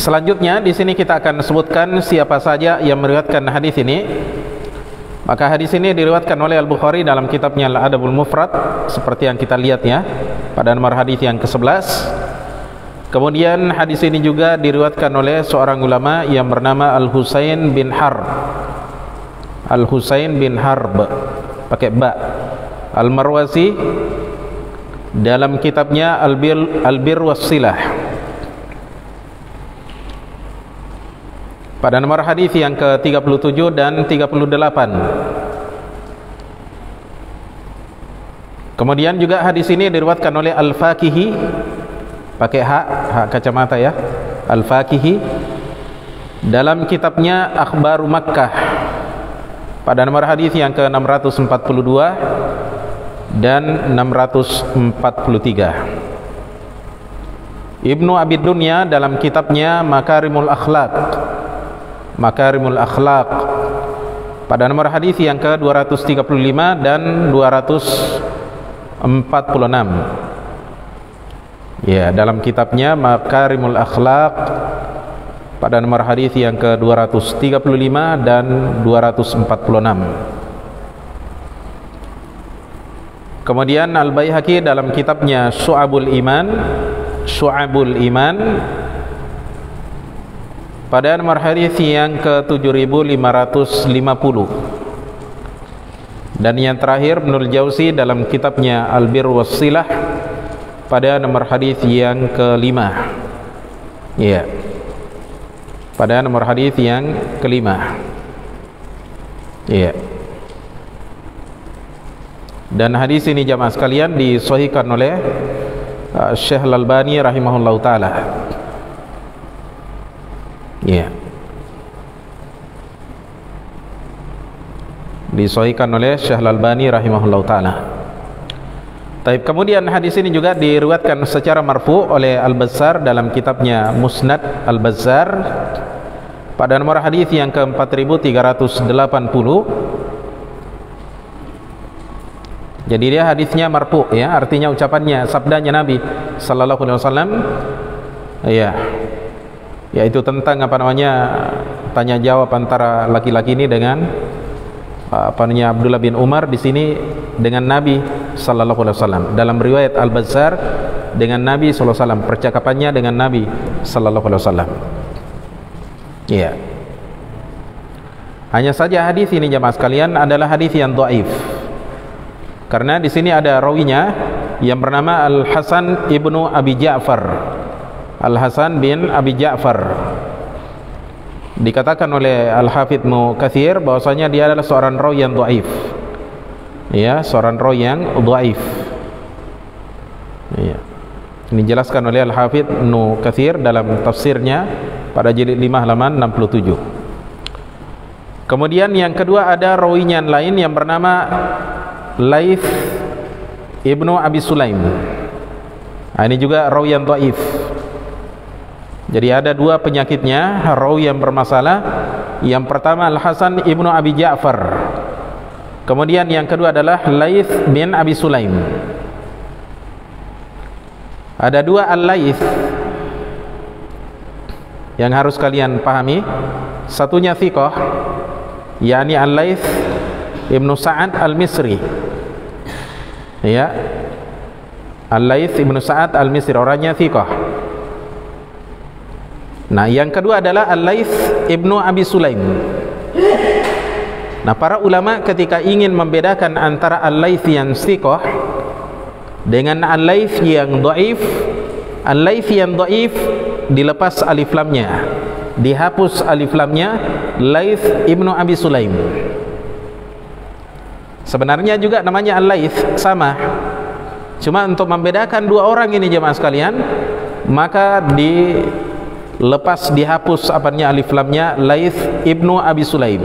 S1: Selanjutnya di sini kita akan sebutkan siapa saja yang meriwayatkan hadis ini. Maka hadis ini diriwayatkan oleh Al-Bukhari dalam kitabnya Al-Adabul Mufrad seperti yang kita lihat ya pada nomor hadis yang ke-11. Kemudian hadis ini juga diriwayatkan oleh seorang ulama yang bernama Al-Husain bin Harb. Al-Husain bin Harb pakai ba. Al-Marwazi dalam kitabnya Al-Bir Was-Silah pada nomor hadis yang ke-37 dan 38. Kemudian juga hadis ini diriwayatkan oleh Al-Fakihi pakai hak kacamata ya, Al-Fakihi dalam kitabnya Akhbaru Makkah pada nomor hadis yang ke-642 dan 643. Ibnu Abi Dunya dalam kitabnya Makarimul Akhlaq pada nomor hadis yang ke-235 dan 246. Ya, dalam kitabnya Makarimul Akhlaq pada nomor hadis yang ke-235 dan 246. Kemudian Al-Baihaqi dalam kitabnya Syu'abul Iman pada nomor hadis yang ke-7550. Dan yang terakhir Ibnul Jauzi dalam kitabnya Al-Bir Was-Silah pada nomor hadis yang ke-5. Ya. Pada nomor hadis yang ke-5. Ya. Dan hadis ini jamaah sekalian disahihkan oleh Syekh Al-Albani rahimahullahu taala. Ya. Disahihkan oleh Syekh Al-Albani rahimahullahu taala. Taib. Kemudian hadis ini juga diriwayatkan secara marfu oleh Al-Bazzar dalam kitabnya Musnad Al-Bazzar pada nomor hadis yang ke-4380. Jadi dia hadisnya marfu ya, artinya ucapannya, sabdanya Nabi sallallahu alaihi wasallam ya. Yaitu tentang apa namanya tanya jawab antara laki-laki ini dengan Abdullah bin Umar di sini dengan Nabi sallallahu alaihi wasallam. Dalam riwayat Al-Bazzar dengan Nabi sallallahu alaihi wasallam, percakapannya dengan Nabi sallallahu alaihi wasallam. Iya. Hanya saja hadis ini jemaah sekalian adalah hadis yang dhaif. Karena di sini ada rawinya yang bernama Al-Hasan ibnu Abi Ja'far. Al-Hasan bin Abi Ja'far. Dikatakan oleh Al-Hafidz Ibnu Katsir bahwasanya dia adalah seorang rawi yang dhaif. Ya, seorang rawi yang dhaif. Ya. Ini dijelaskan oleh Al-Hafidz Ibnu Katsir dalam tafsirnya pada jilid 5 halaman 67. Kemudian yang kedua ada rawinya lain yang bernama Laits Ibnu Abi Sulaim. Nah, ini juga rawi yang dhaif. Jadi ada dua penyakitnya rawi yang bermasalah. Yang pertama Al-Hasan ibnu Abi Ja'far. Kemudian yang kedua adalah Laits bin Abi Sulaim. Ada dua Al-Laits yang harus kalian pahami. Satunya thiqah, yakni Al-Laits ibnu Sa'ad Al-Misri. Ya, Al-Laits ibnu Sa'ad Al-Misri, orangnya thiqah. Nah, yang kedua adalah Al-Laits ibnu Abi Sulaim. Nah, para ulama ketika ingin membedakan antara Al-Laits yang thiqah dengan Al-Laits yang dhaif, Al-Laits yang dhaif dilepas alif lamnya, dihapus alif lamnya, Laits ibnu Abi Sulaim. Sebenarnya juga namanya Al-Laits sama. Cuma untuk membedakan dua orang ini jemaah sekalian, maka lepas dihapus apanya alif lamnya, Laits ibnu Abi Sulaim.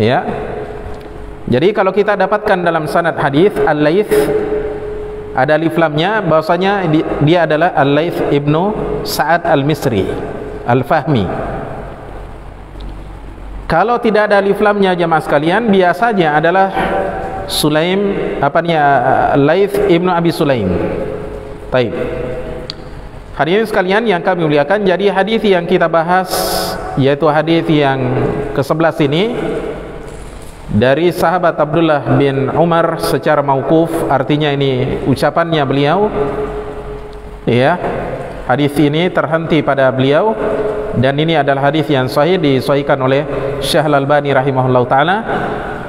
S1: Ya. Jadi kalau kita dapatkan dalam sanad hadis Al-Laits ada alif lamnya, bahwasanya dia adalah Al-Laits ibnu Sa'ad Al-Misri Al-Fahmi. Kalau tidak ada alif lamnya jemaah sekalian, biasanya adalah Sulaim Laits ibnu Abi Sulaim. Taib. Hadirin sekalian yang kami muliakan, jadi hadis yang kita bahas yaitu hadis yang ke-11 ini dari sahabat Abdullah bin Umar secara mauquf, artinya ini ucapannya beliau. Ya, hadis ini terhenti pada beliau dan ini adalah hadis yang sahih, disahihkan oleh Syekh Al-Albani rahimahullah taala.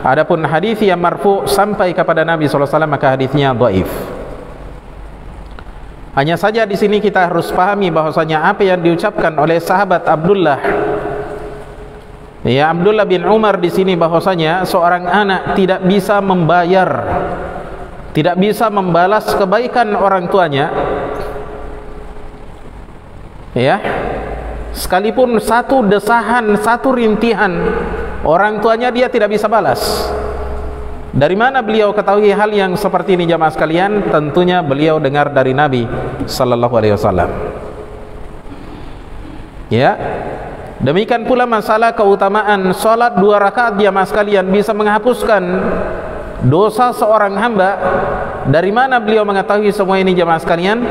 S1: Adapun hadis yang marfu sampai kepada Nabi sallallahu alaihi wasallam maka hadisnya dhaif. Hanya saja di sini kita harus pahami bahwasanya apa yang diucapkan oleh sahabat Abdullah, ya Abdullah bin Umar di sini, bahwasanya seorang anak tidak bisa membayar, tidak bisa membalas kebaikan orang tuanya, ya, sekalipun satu desahan, satu rintihan orang tuanya dia tidak bisa balas. Dari mana beliau ketahui hal yang seperti ini jamaah sekalian? Tentunya beliau dengar dari Nabi sallallahu alaihi wasallam. Ya. Demikian pula masalah keutamaan salat 2 rakaat jamaah sekalian bisa menghapuskan dosa seorang hamba. Dari mana beliau mengetahui semua ini jamaah sekalian?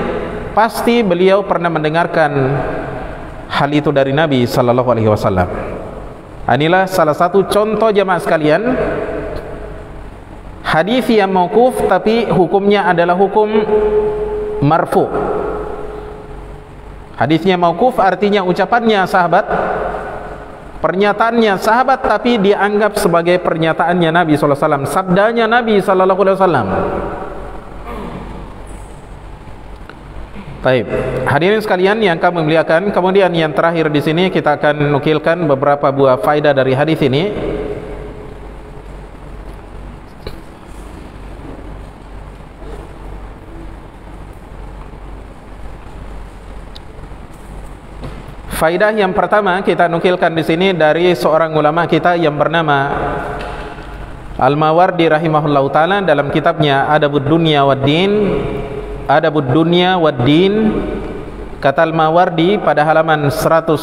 S1: Pasti beliau pernah mendengarkan hal itu dari Nabi sallallahu alaihi wasallam. Inilah salah satu contoh jamaah sekalian, hadis yang mauquf tapi hukumnya adalah hukum marfu. Hadisnya mauquf artinya ucapannya sahabat, pernyataannya sahabat, tapi dianggap sebagai pernyataannya Nabi sallallahu alaihi wasallam, sabdanya Nabi sallallahu alaihi wasallam. Baik, hadirin sekalian yang kami muliakan, kemudian yang terakhir di sini kita akan nukilkan beberapa buah faedah dari hadis ini. Faidah yang pertama kita nukilkan di sini dari seorang ulama kita yang bernama Al-Mawardi rahimahullahu taala dalam kitabnya Adabud Dunya Waddin. Adabud Dunya Waddin, kata Al-Mawardi pada halaman 150,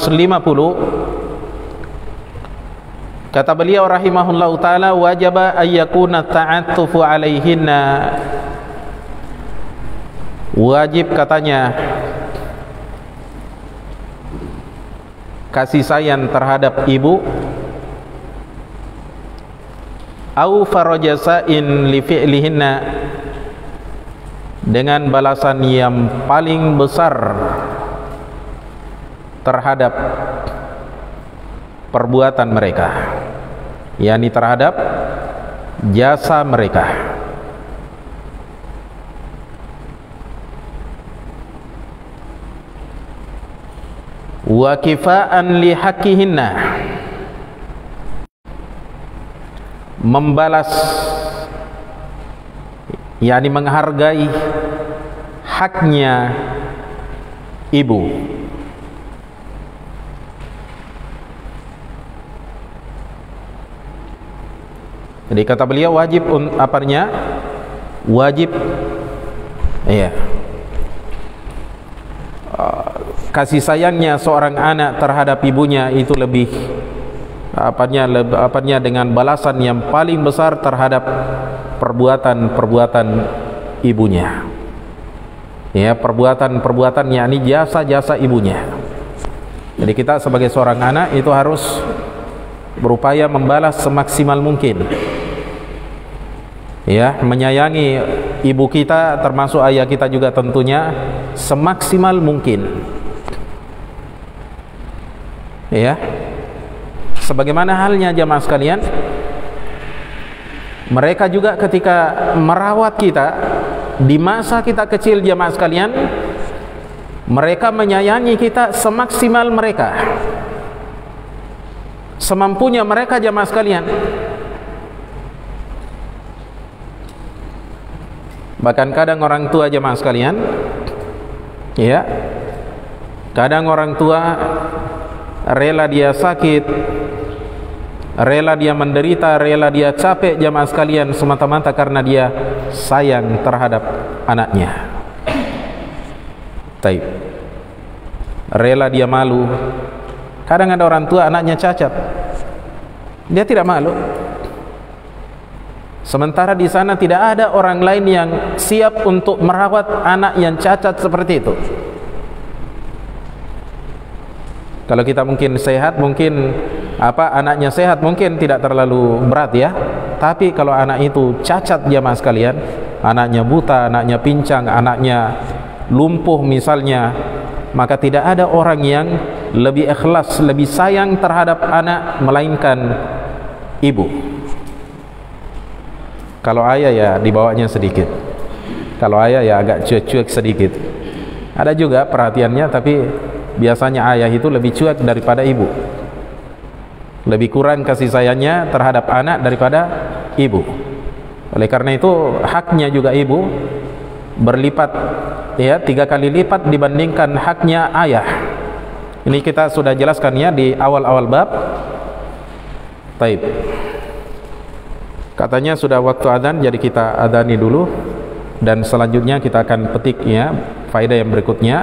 S1: kata beliau rahimahullahu taala, wajaba ayyakuna ta'attufu alaihinna, wajib katanya kasih sayang terhadap ibu, au farajasain li fi'lihinna, dengan balasan yang paling besar terhadap perbuatan mereka, yakni terhadap jasa mereka. Wa kifaan li haqqihinna, membalas, yakni menghargai haknya ibu. Jadi kata beliau wajib apanya? Wajib, iya, kasih sayangnya seorang anak terhadap ibunya itu lebih apanya dengan balasan yang paling besar terhadap perbuatan ibunya. Ya, perbuatan yakni jasa-jasa ibunya. Jadi kita sebagai seorang anak itu harus berupaya membalas semaksimal mungkin. Ya, menyayangi ibu kita termasuk ayah kita juga tentunya semaksimal mungkin. Ya, sebagaimana halnya jamaah sekalian, mereka juga ketika merawat kita di masa kita kecil jamaah sekalian, mereka menyayangi kita semaksimal mereka, semampunya mereka jamaah sekalian. Bahkan kadang orang tua jamaah sekalian, ya, kadang orang tua rela dia sakit, rela dia menderita, rela dia capek jamaah sekalian, semata-mata karena dia sayang terhadap anaknya. Taib. Rela dia malu. Kadang ada orang tua anaknya cacat, dia tidak malu. Sementara di sana tidak ada orang lain yang siap untuk merawat anak yang cacat seperti itu. Kalau kita mungkin sehat, mungkin anaknya sehat, mungkin tidak terlalu berat ya. Tapi kalau anak itu cacat jamaah sekalian, anaknya buta, anaknya pincang, anaknya lumpuh misalnya, maka tidak ada orang yang lebih ikhlas, lebih sayang terhadap anak melainkan ibu. Kalau ayah ya dibawanya sedikit, kalau ayah ya agak cuek-cuek sedikit. Ada juga perhatiannya, tapi biasanya ayah itu lebih cuek daripada ibu, lebih kurang kasih sayangnya terhadap anak daripada ibu. Oleh karena itu haknya juga ibu berlipat ya, 3 kali lipat dibandingkan haknya ayah. Ini kita sudah jelaskan ya di awal-awal bab. Taib. Katanya sudah waktu adzan, jadi kita adzani dulu dan selanjutnya kita akan petik ya faedah yang berikutnya.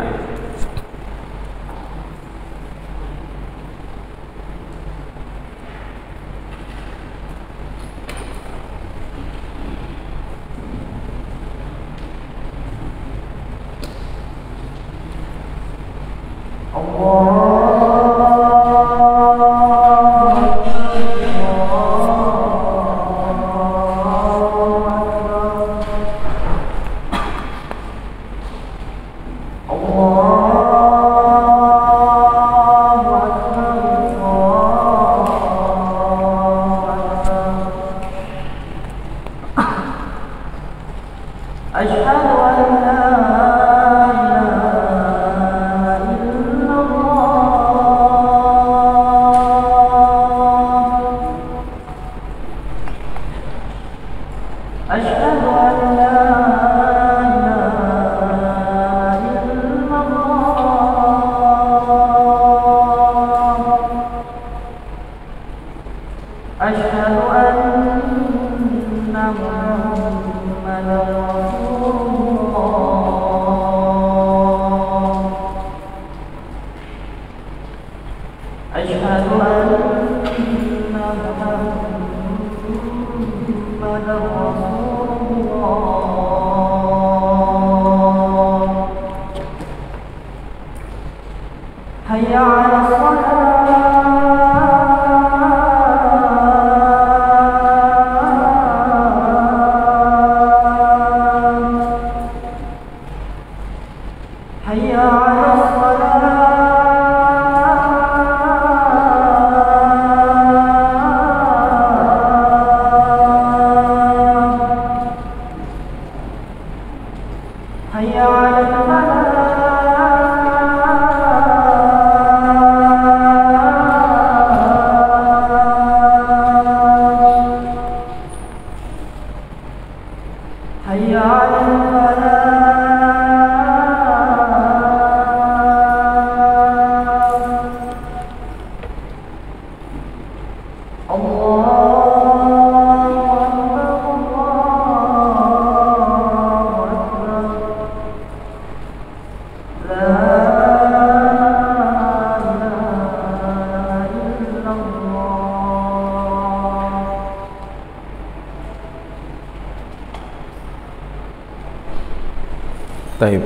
S1: Taib.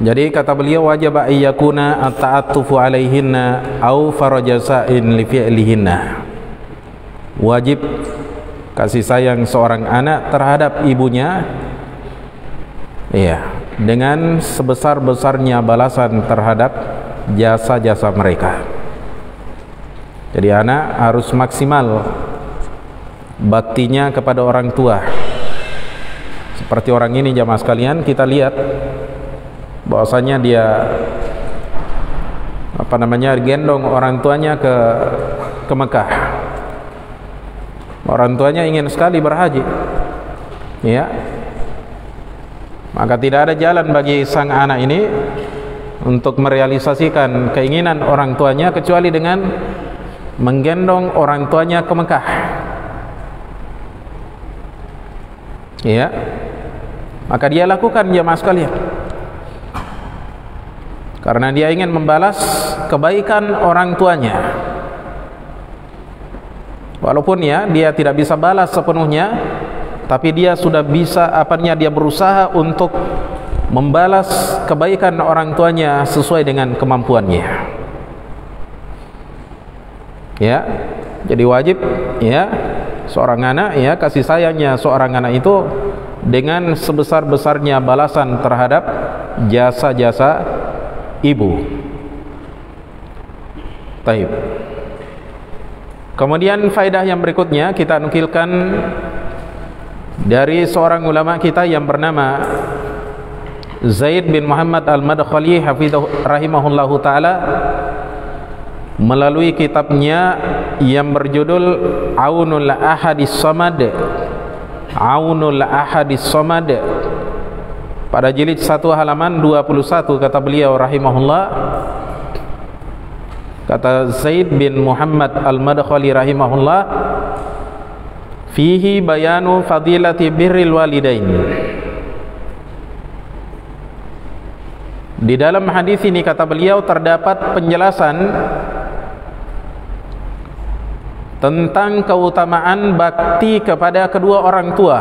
S1: Jadi kata beliau, wajib ayyakuna at-ta'attufu alaihinna au farajasa'in li fi'lihinna. Wajib kasih sayang seorang anak terhadap ibunya iya, dengan sebesar-besarnya balasan terhadap jasa-jasa mereka. Jadi anak harus maksimal baktinya kepada orang tua. Seperti orang ini jamaah sekalian, kita lihat bahwasanya dia gendong orang tuanya ke Mekah. Orang tuanya ingin sekali berhaji. Ya. Maka tidak ada jalan bagi sang anak ini untuk merealisasikan keinginan orang tuanya kecuali dengan menggendong orang tuanya ke Mekah. Ya, maka dia lakukan jamaah sekalian, karena dia ingin membalas kebaikan orang tuanya. Walaupun ya dia tidak bisa balas sepenuhnya, tapi dia sudah bisa dia berusaha untuk membalas kebaikan orang tuanya sesuai dengan kemampuannya. Ya, jadi wajib ya seorang anak ya kasih sayangnya seorang anak itu dengan sebesar-besarnya balasan terhadap jasa-jasa ibu. Taib. Kemudian faedah yang berikutnya kita nukilkan dari seorang ulama kita yang bernama Zaid bin Muhammad Al-Madkhali hafidhahu rahimahullahu taala melalui kitabnya yang berjudul Aunul Ahadis Samad. Aunul Ahadis Samad pada jilid 1 halaman 21 kata beliau rahimahullah, kata Zaid bin Muhammad Al-Madkhali rahimahullah, fihi bayanu fadilati birril walidain. Di dalam hadis ini kata beliau terdapat penjelasan tentang keutamaan bakti kepada kedua orang tua.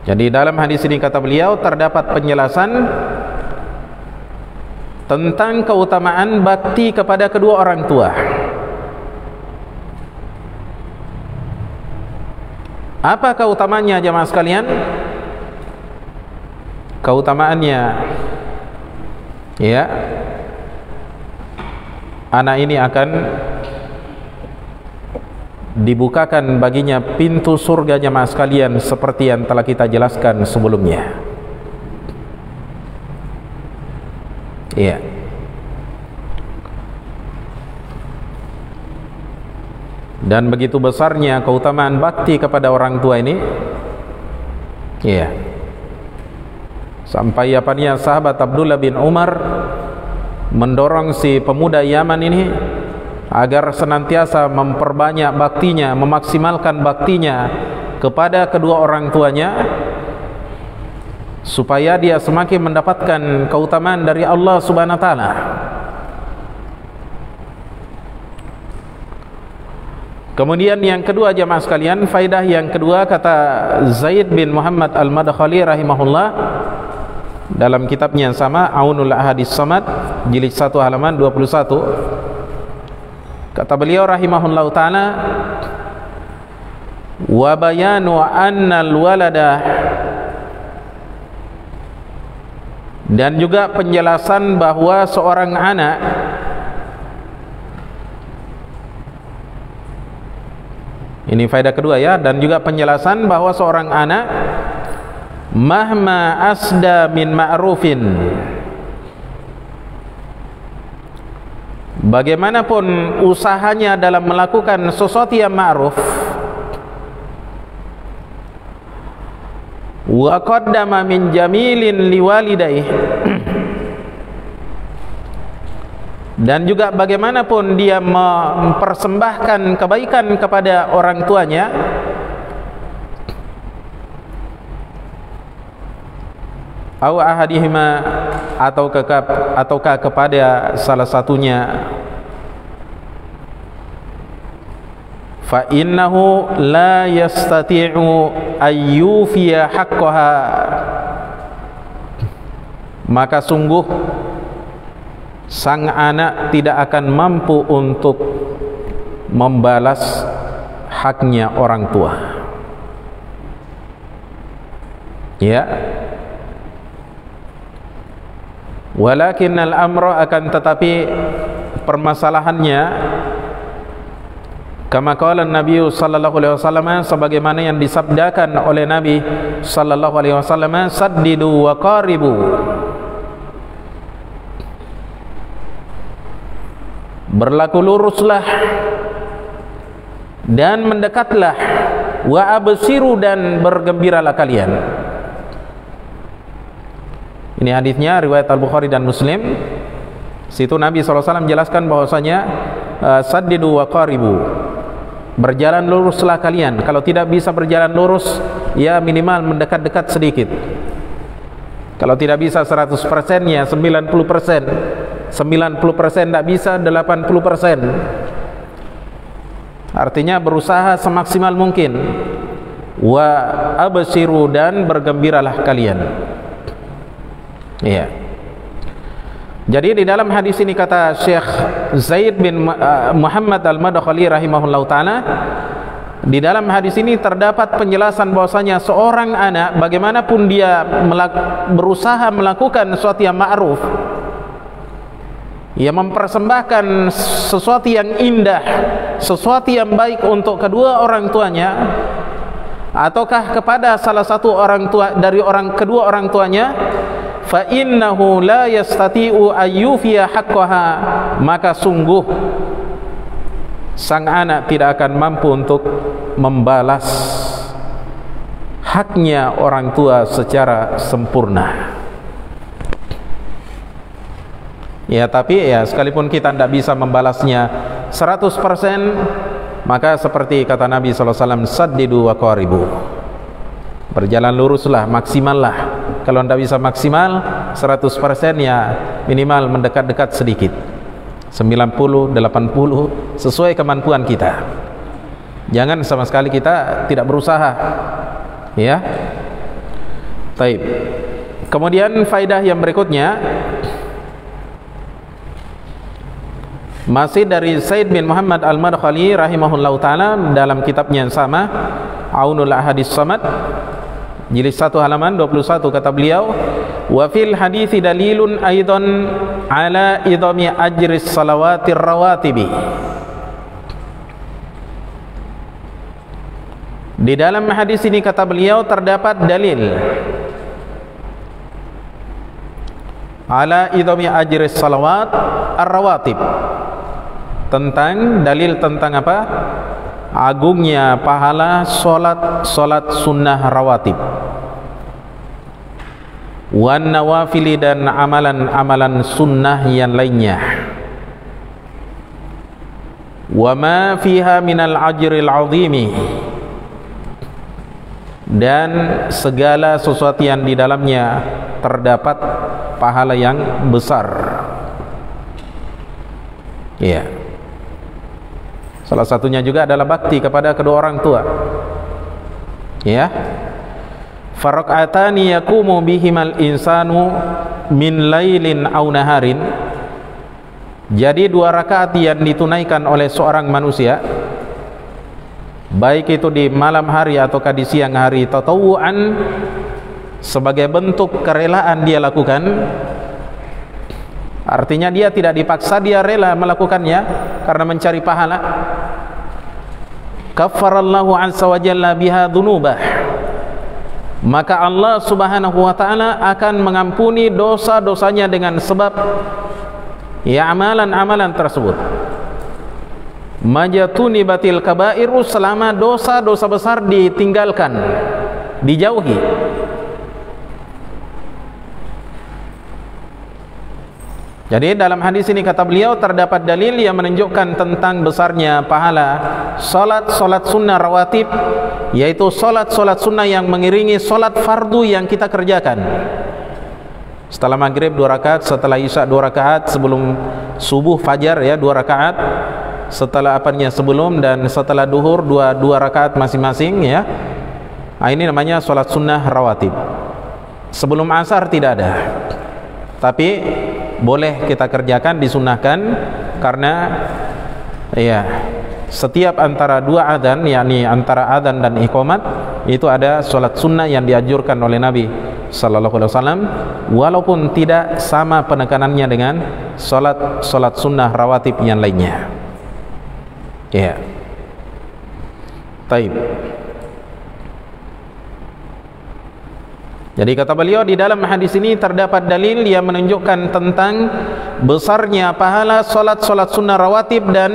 S1: Jadi dalam hadis ini kata beliau terdapat penjelasan tentang keutamaan bakti kepada kedua orang tua. Apa keutamaannya jemaah sekalian? Keutamaannya ya, anak ini akan dibukakan baginya pintu surga jemaah sekalian seperti yang telah kita jelaskan sebelumnya. Iya. Dan begitu besarnya keutamaan bakti kepada orang tua ini. Iya. Sampai apanya sahabat Abdullah bin Umar mendorong si pemuda Yaman ini agar senantiasa memperbanyak baktinya, memaksimalkan baktinya kepada kedua orang tuanya supaya dia semakin mendapatkan keutamaan dari Allah Subhanahu wa taala. Kemudian yang kedua jemaah sekalian, faedah yang kedua kata Zaid bin Muhammad Al-Madkhali rahimahullah dalam kitabnya yang sama Aunul Ahadis Samad jilid 1 halaman 21, kata beliau rahimahullahu taala, wa bayanu annal walada, dan juga penjelasan bahwa seorang anak ini faedah kedua ya, dan juga penjelasan bahwa seorang anak mahma asda min ma'rufin, bagaimanapun usahanya dalam melakukan sesuatu yang ma'ruf, wa qaddama min jamilin liwalidayh, dan juga bagaimanapun dia mempersembahkan kebaikan kepada orang tuanya, au ahadihima, ataukah kepada salah satunya, fa innahu la yastati'u ayyufiya haqqaha, maka sungguh sang anak tidak akan mampu untuk membalas haknya orang tua. Ya. Walakinnal amra, akan tetapi permasalahannya, kama qala Nabi sallallahu alaihi wasallam, sebagaimana yang disabdakan oleh Nabi sallallahu alaihi wasallam, saddidu wa qaribu, berlaku luruslah dan mendekatlah, wa absiru, dan bergembiralah kalian. Ini hadisnya riwayat Al-Bukhari dan Muslim. Situ Nabi SAW menjelaskan bahwasanya saddidu wa qaribu, berjalan luruslah kalian. Kalau tidak bisa berjalan lurus, ya minimal mendekat-dekat sedikit. Kalau tidak bisa 100%, ya 90%. 90% tidak bisa, 80%. Artinya berusaha semaksimal mungkin wa abshiru, dan bergembiralah kalian. Iya. Jadi di dalam hadis ini kata Syekh Zaid bin Muhammad Al-Madkhali rahimahullahu taala, di dalam hadis ini terdapat penjelasan bahwasanya seorang anak bagaimanapun dia berusaha melakukan sesuatu yang ma'ruf, ia mempersembahkan sesuatu yang indah, sesuatu yang baik untuk kedua orang tuanya, ataukah kepada salah satu orang tua dari kedua orang tuanya, fa innahu la yastati'u ayyufiya haqqaha, maka sungguh sang anak tidak akan mampu untuk membalas haknya orang tua secara sempurna. Ya, tapi ya sekalipun kita tidak bisa membalasnya 100%, maka seperti kata Nabi SAW, saddidu wa qaribu, berjalan luruslah, maksimallah. Kalau tidak bisa maksimal 100%, ya minimal mendekat-dekat sedikit, 90, 80, sesuai kemampuan kita. Jangan sama sekali kita tidak berusaha, ya. Taib. Kemudian faedah yang berikutnya masih dari Said bin Muhammad Al-Madkhali rahimahullahu taala, dalam kitabnya yang sama, Aunul Ahadis Samad, jilid 1 halaman 21, kata beliau, wa fil hadithi dalilun aidan ala idhami ajris salawatir rawatibi. Di dalam hadis ini kata beliau terdapat dalil ala idhami ajris salawat ar-rawatib, tentang dalil tentang apa? Agungnya pahala solat sunnah rawatib, wan nawafili, dan amalan-amalan sunnah yang lainnya, wa ma fiha minal ajril azimi, dan segala sesuatu yang di dalamnya terdapat pahala yang besar. Iya. Salah satunya juga adalah bakti kepada kedua orang tua. Ya. Faraqatani yaqumu bihimal insanu min lailin aw naharin. Jadi 2 rakaat yang ditunaikan oleh seorang manusia, baik itu di malam hari ataukah di siang hari, tatawuan, sebagai bentuk kerelaan dia lakukan. Artinya dia tidak dipaksa, dia rela melakukannya karena mencari pahala. Kaffarallahu azza wa jalla biha dzunubah, maka Allah subhanahu wa ta'ala akan mengampuni dosa-dosanya dengan sebab ya amalan-amalan tersebut. Majatuni batil kabairu, selama dosa-dosa besar ditinggalkan, dijauhi. Jadi dalam hadis ini kata beliau terdapat dalil yang menunjukkan tentang besarnya pahala solat sunnah rawatib, yaitu solat sunnah yang mengiringi solat fardu yang kita kerjakan. Setelah maghrib 2 rakaat, setelah isya 2 rakaat, sebelum subuh fajar ya 2 rakaat, setelah apanya sebelum dan setelah duhur 2 rakaat masing-masing ya. Nah, ini namanya solat sunnah rawatib. Sebelum asar tidak ada, tapi boleh kita kerjakan, disunahkan, karena ya setiap antara 2 adzan, yakni antara adzan dan iqamat, itu ada solat sunnah yang dianjurkan oleh Nabi sallallahu alaihi wasallam, walaupun tidak sama penekanannya dengan solat sunnah rawatib yang lainnya. Ya. Taib. Jadi kata beliau di dalam hadis ini terdapat dalil yang menunjukkan tentang besarnya pahala solat sunnah rawatib dan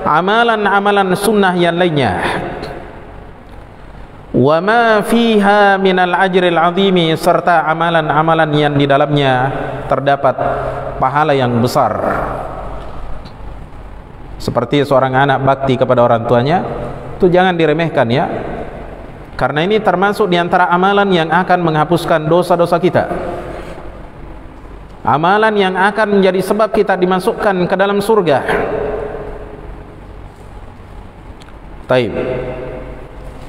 S1: amalan-amalan sunnah yang lainnya. Wa ma fiha minal ajril azimi, serta amalan-amalan yang di dalamnya terdapat pahala yang besar. Seperti seorang anak bakti kepada orang tuanya, itu jangan diremehkan ya. Karena ini termasuk di antara amalan yang akan menghapuskan dosa-dosa kita. Amalan yang akan menjadi sebab kita dimasukkan ke dalam surga. Taib.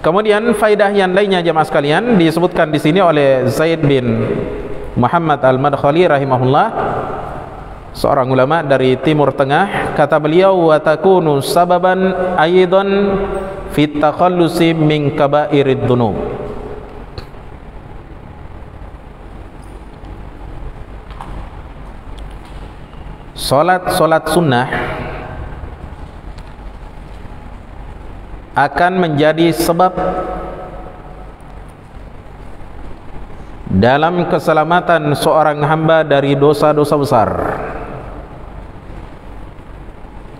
S1: Kemudian faidah yang lainnya jemaah sekalian disebutkan di sini oleh Zaid bin Muhammad Al-Madkhali rahimahullah, seorang ulama dari Timur Tengah. Kata beliau, wa takunu sababan aidan fit takhallusi min kabairid dzunub. Salat sunnah akan menjadi sebab dalam keselamatan seorang hamba dari dosa-dosa besar.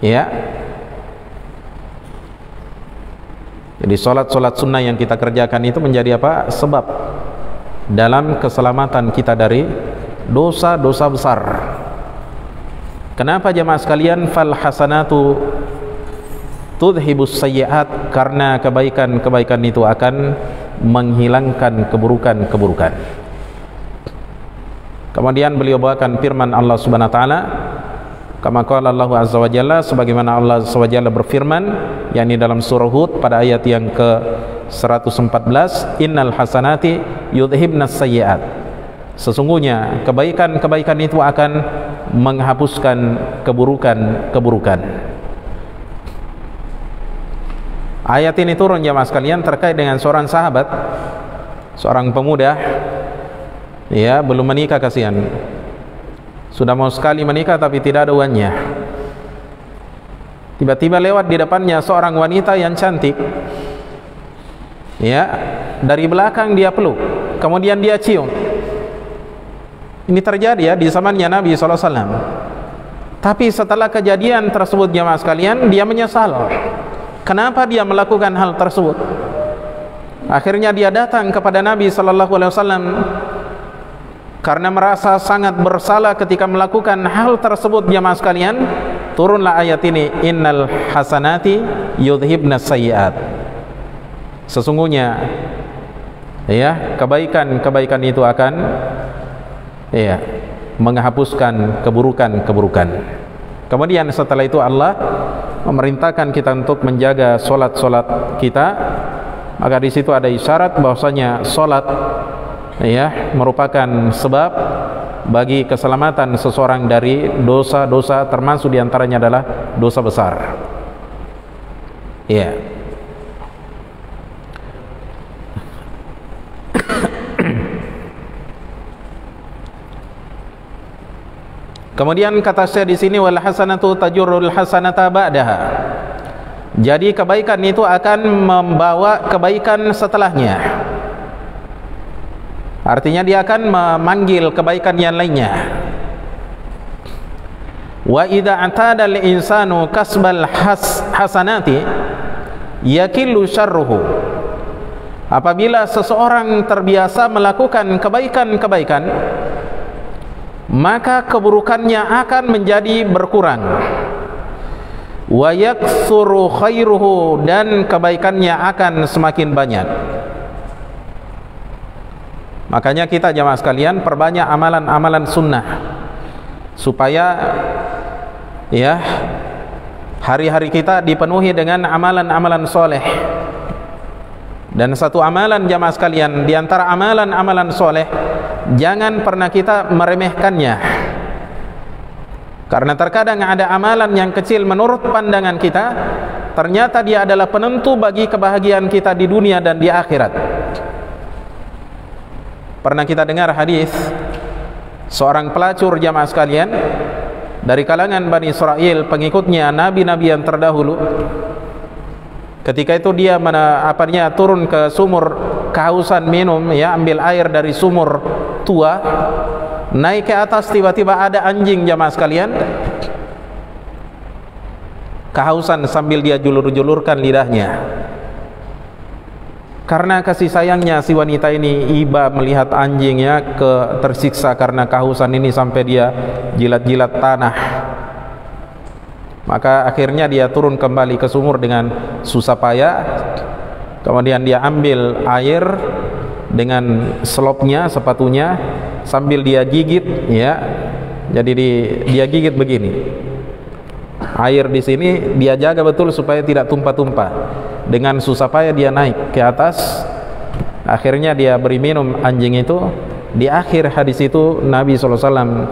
S1: Ya. Jadi solat sunnah yang kita kerjakan itu menjadi apa? Sebab dalam keselamatan kita dari dosa-dosa besar. Kenapa jemaah sekalian? Fal hasanatu tudhibus sayyi'at, karena kebaikan-kebaikan itu akan menghilangkan keburukan-keburukan. Kemudian beliau bawakan firman Allah Subhanahu wa taala, kama qala Allah azza wa jalla, sebagaimana Allah azza wa jalla berfirman, yakni dalam surah Hud pada ayat yang ke-114, innal hasanati yudhibnas sayyi'at, sesungguhnya kebaikan-kebaikan itu akan menghapuskan keburukan-keburukan. Ayat ini turun jemaah sekalian terkait dengan seorang sahabat, seorang pemuda, ya, belum menikah, kasihan, sudah mau sekali menikah tapi tidak ada uangnya. Tiba-tiba lewat di depannya seorang wanita yang cantik, ya, dari belakang dia peluk, kemudian dia cium. Ini terjadi ya di zamannya Nabi SAW. Tapi setelah kejadian tersebut jemaah sekalian, dia menyesal. Kenapa dia melakukan hal tersebut? Akhirnya dia datang kepada Nabi SAW karena merasa sangat bersalah ketika melakukan hal tersebut. Jemaah sekalian, turunlah ayat ini, innal hasanati yudhibnas sayyi'at, sesungguhnya ya kebaikan-kebaikan itu akan ya menghapuskan keburukan-keburukan. Kemudian setelah itu Allah memerintahkan kita untuk menjaga solat-solat kita. Maka di situ ada isyarat bahwasanya solat ya merupakan sebab bagi keselamatan seseorang dari dosa-dosa, termasuk diantaranya adalah dosa besar. Ya. Kemudian kata saya di sini, wal hasanatu tajurrul hasanata ba'daha. Jadi kebaikan itu akan membawa kebaikan setelahnya. Artinya dia akan memanggil kebaikan yang lainnya. Wa idza atada al insanu kasbal hasanati yakillu syarruhu. Apabila seseorang terbiasa melakukan kebaikan-kebaikan, maka keburukannya akan menjadi berkurang. Wa yaktsuru khairuhu, dan kebaikannya akan semakin banyak. Makanya kita jemaah sekalian perbanyak amalan-amalan sunnah supaya ya hari-hari kita dipenuhi dengan amalan-amalan soleh. Dan satu amalan jemaah sekalian, di antara amalan-amalan soleh, jangan pernah kita meremehkannya. Karena terkadang ada amalan yang kecil menurut pandangan kita, ternyata dia adalah penentu bagi kebahagiaan kita di dunia dan di akhirat. Pernah kita dengar hadis seorang pelacur jamaah sekalian dari kalangan Bani Israel, pengikutnya nabi-nabi yang terdahulu. Ketika itu dia turun ke sumur, kehausan minum, ya, ambil air dari sumur tua, naik ke atas, tiba-tiba ada anjing jamaah sekalian, kehausan sambil dia julur-julurkan lidahnya. Karena kasih sayangnya si wanita ini, iba melihat anjingnya tersiksa karena kehausan ini sampai dia jilat-jilat tanah. Maka akhirnya dia turun kembali ke sumur dengan susah payah. Kemudian dia ambil air dengan selopnya, sepatunya, sambil dia gigit, ya. Jadi dia gigit begini. Air di sini dia jaga betul supaya tidak tumpah-tumpah. dengan susah payah dia naik ke atas. Akhirnya dia beri minum anjing itu. Di akhir hadis itu Nabi SAW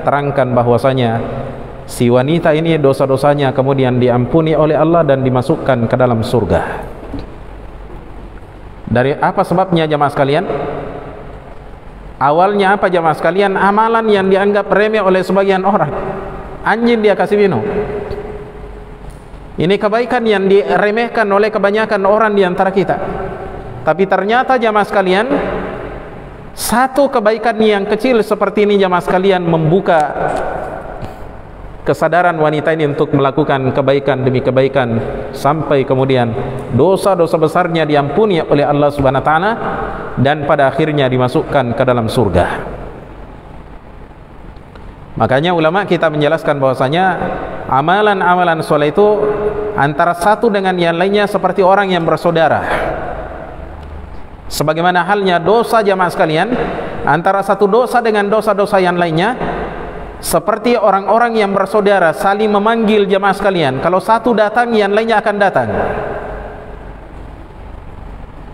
S1: terangkan bahwasanya si wanita ini dosa-dosanya kemudian diampuni oleh Allah dan dimasukkan ke dalam surga. Dari apa sebabnya jamaah sekalian? Awalnya apa jamaah sekalian? Amalan yang dianggap remeh oleh sebagian orang. Anjing dia kasih minum. Ini kebaikan yang diremehkan oleh kebanyakan orang di antara kita. Tapi ternyata jamaah sekalian, satu kebaikan yang kecil seperti ini jamaah sekalian membuka kesadaran wanita ini untuk melakukan kebaikan demi kebaikan sampai kemudian dosa-dosa besarnya diampuni oleh Allah Subhanahu wa taala dan pada akhirnya dimasukkan ke dalam surga. Makanya ulama kita menjelaskan bahwasanya amalan-amalan soleh itu antara satu dengan yang lainnya seperti orang yang bersaudara. Sebagaimana halnya dosa jamaah sekalian, antara satu dosa dengan dosa-dosa yang lainnya seperti orang-orang yang bersaudara saling memanggil jamaah sekalian. Kalau satu datang, yang lainnya akan datang.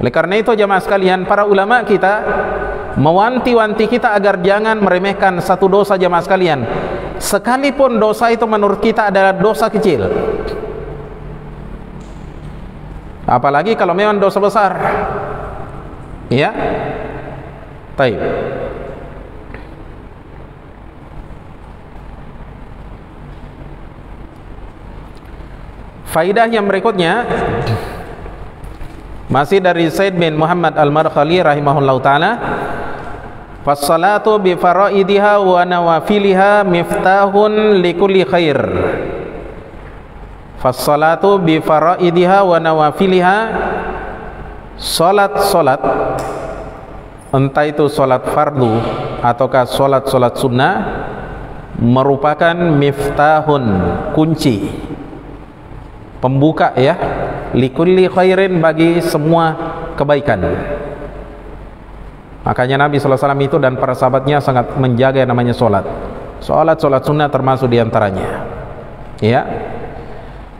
S1: Oleh karena itu jamaah sekalian, para ulama kita mewanti-wanti kita agar jangan meremehkan satu dosa jamaah sekalian, sekalipun dosa itu menurut kita adalah dosa kecil. Apalagi kalau memang dosa besar. Ya, taib. Faidah yang berikutnya masih dari Said bin Muhammad Al-Markhali rahimahullahu taala. Fas-salatu bi faraidiha wa nawafiliha miftahun likulli khair. Fas-salatu bi faraidiha wa nawafiliha. Salat entah itu salat fardu ataukah salat sunnah merupakan miftahun, kunci, pembuka ya, likulli khairin, bagi semua kebaikan. Makanya Nabi SAW itu dan para sahabatnya sangat menjaga yang namanya salat sunnah termasuk diantaranya ya.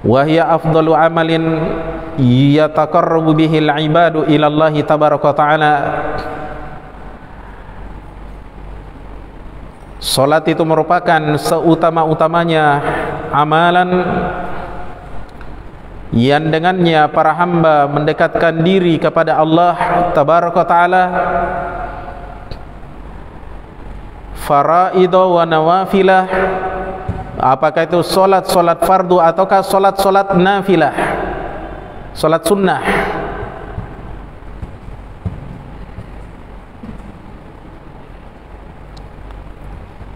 S1: Wahya afdalu amalin yataqarrabu bihil ibadu ilallahi tabaraka ta'ala. Salat itu merupakan seutama-utamanya amalan yang dengannya para hamba mendekatkan diri kepada Allah tabaraka ta'ala. Faraidu wa nawafilah, apakah itu solat fardu ataukah solat nafilah, solat sunnah.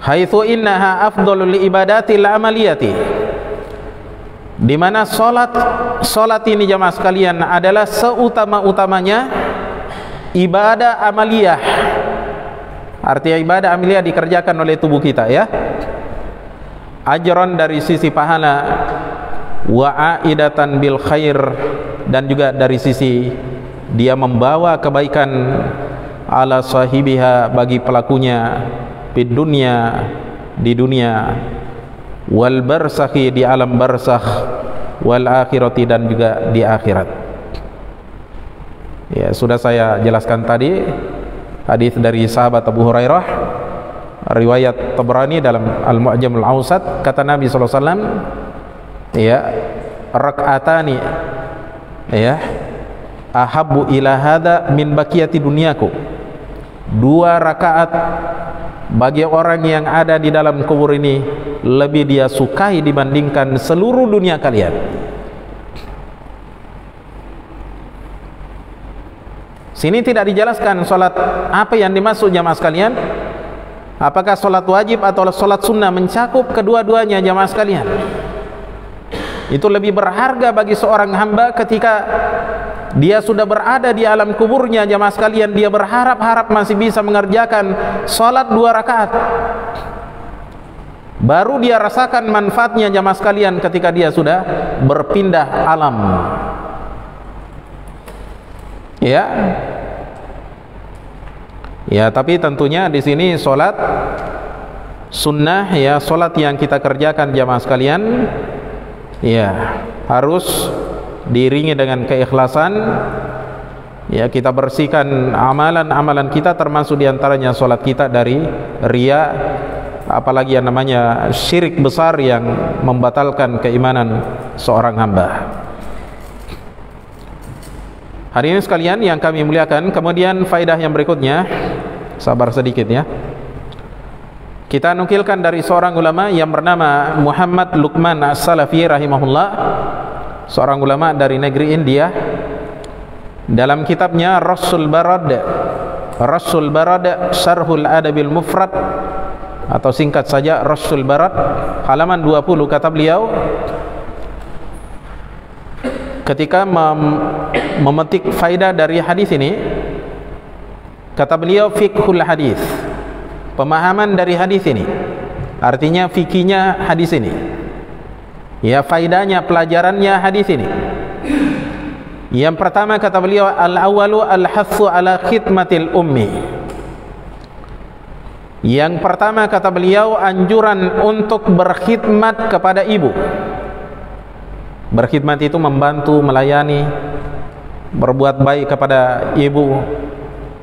S1: Haitsu innaha afdalul ibadatil amaliyati, di mana solat ini jamaah sekalian adalah seutama-utamanya ibadah amaliyah. Artinya ibadah amaliyah dikerjakan oleh tubuh kita ya. Ajran dari sisi pahala, wa aidatan bil khair, dan juga dari sisi dia membawa kebaikan ala sahibiha, bagi pelakunya, fid dunya, di dunia, wal barsakhi, di alam barsakh, wal akhirati, dan juga di akhirat. Ya, sudah saya jelaskan tadi hadis dari sahabat Abu Hurairah, riwayat Tabrani dalam Al-Mu'jam Al-Awsat, kata Nabi SAW ya, rak'atani ya ahabbu ila hadha min baqiyati dunyaku, 2 rakaat bagi orang yang ada di dalam kubur ini lebih dia sukai dibandingkan seluruh dunia kalian. Sini tidak dijelaskan salat apa yang dimaksud jamaah sekalian. Apakah salat wajib atau salat sunnah, mencakup kedua-duanya jamaah sekalian. Itu lebih berharga bagi seorang hamba ketika dia sudah berada di alam kuburnya jamaah sekalian, dia berharap masih bisa mengerjakan salat 2 rakaat. Baru dia rasakan manfaatnya jamaah sekalian ketika dia sudah berpindah alam. Ya, tapi tentunya di sini salat sunnah ya, salat yang kita kerjakan jamaah sekalian ya harus diiringi dengan keikhlasan. Ya, kita bersihkan amalan-amalan kita, termasuk diantaranya solat kita dari riya, apalagi yang namanya syirik besar yang membatalkan keimanan seorang hamba. Hadirin sekalian yang kami muliakan, kemudian faedah yang berikutnya, sabar sedikit ya. Kita nukilkan dari seorang ulama yang bernama Muhammad Luqman As-Salafi rahimahullah, seorang ulama dari negeri India. Dalam kitabnya Rasul Barad Syarhul Adabil Mufrad, atau singkat saja Rasul Barad, halaman 20, kata beliau ketika memetik faidah dari hadis ini, kata beliau fiqhul hadis, pemahaman dari hadis ini, artinya fikihnya hadis ini, ya, faidahnya, pelajarannya hadis ini. Yang pertama kata beliau, al-awwalu al-hathu ala khidmatil ummi. Yang pertama kata beliau, anjuran untuk berkhidmat kepada ibu. Berkhidmat itu membantu, melayani, berbuat baik kepada ibu.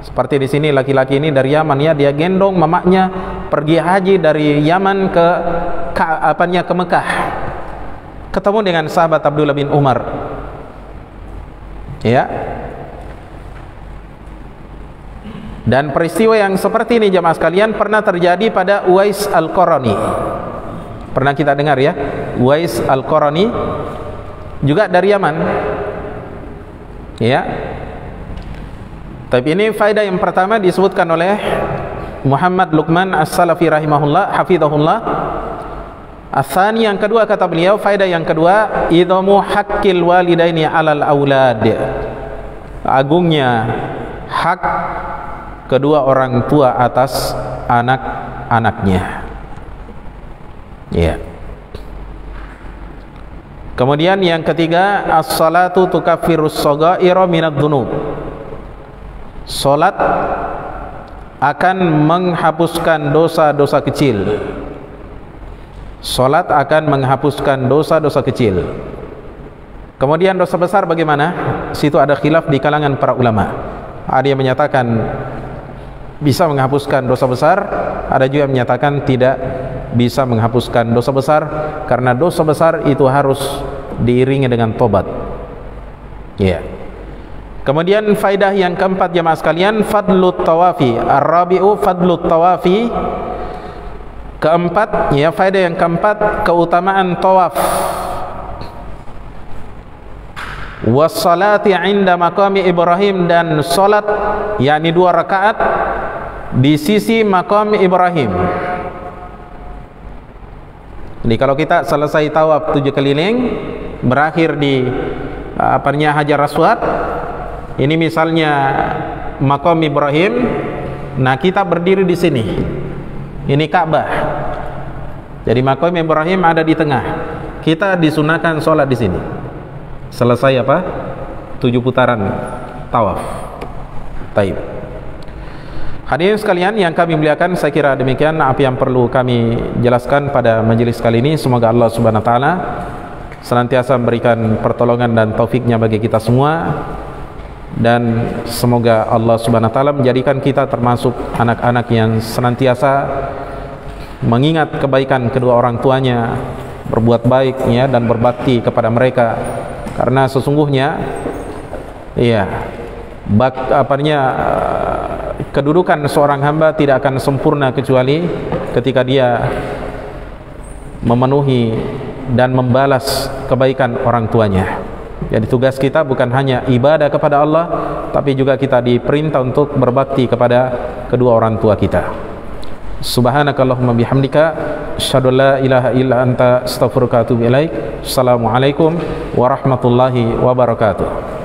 S1: Seperti di sini laki-laki ini dari Yaman, ya, dia gendong mamaknya pergi haji dari Yaman ke Mekah. Ketemu dengan sahabat Abdullah bin Umar. Ya. Dan peristiwa yang seperti ini jemaah sekalian pernah terjadi pada Uwais Al-Qarani. Pernah kita dengar ya? Uwais Al-Qarani juga dari Yaman. Ya. Tapi ini faedah yang pertama disebutkan oleh Muhammad Luqman As-Salafi rahimahullah, hafizahullah. Asani, yang kedua kata beliau, faedah yang kedua, idhamu haqqil walidaini 'alal aulad. Agungnya hak kedua orang tua atas anak-anaknya. Ya. Kemudian yang ketiga, as-salatu tukaffirus shaghaira minadz dzunub. Salat akan menghapuskan dosa-dosa kecil. Salat akan menghapuskan dosa-dosa kecil. Kemudian dosa besar bagaimana? Situ ada khilaf di kalangan para ulama. Ada yang menyatakan bisa menghapuskan dosa besar, ada juga yang menyatakan tidak bisa menghapuskan dosa besar, karena dosa besar itu harus diiringi dengan tobat. Ya. Kemudian faidah yang keempat jemaah sekalian, fadlut tawafi. Ar-rabi'u fadlut tawafi. Keempat, ya, faedah yang keempat, keutamaan tawaf. Wassalati 'inda maqami Ibrahim, dan salat yakni 2 rakaat di sisi maqam Ibrahim. Jadi kalau kita selesai tawaf 7 keliling, berakhir di Hajar Aswad, ini misalnya maqam Ibrahim, nah kita berdiri di sini. Ini Ka'bah. Jadi maqam Ibrahim ada di tengah. Kita disunahkan sholat di sini. Selesai 7 putaran tawaf. Taib. Hadirin sekalian yang kami muliakan, saya kira demikian apa yang perlu kami jelaskan pada majelis kali ini. Semoga Allah Subhanahu wa taala senantiasa memberikan pertolongan dan taufiknya bagi kita semua, dan semoga Allah Subhanahu wa taala menjadikan kita termasuk anak-anak yang senantiasa mengingat kebaikan kedua orang tuanya, berbuat baik ya, dan berbakti kepada mereka, karena sesungguhnya ya kedudukan seorang hamba tidak akan sempurna kecuali ketika dia memenuhi dan membalas kebaikan orang tuanya. Jadi tugas kita bukan hanya ibadah kepada Allah, tapi juga kita diperintah untuk berbakti kepada kedua orang tua kita. Subhanakallahumma bihamdika, asyhadu an la ilaha illa anta, astaghfiruka wa atubu ilaik. Assalamualaikum warahmatullahi wabarakatuh.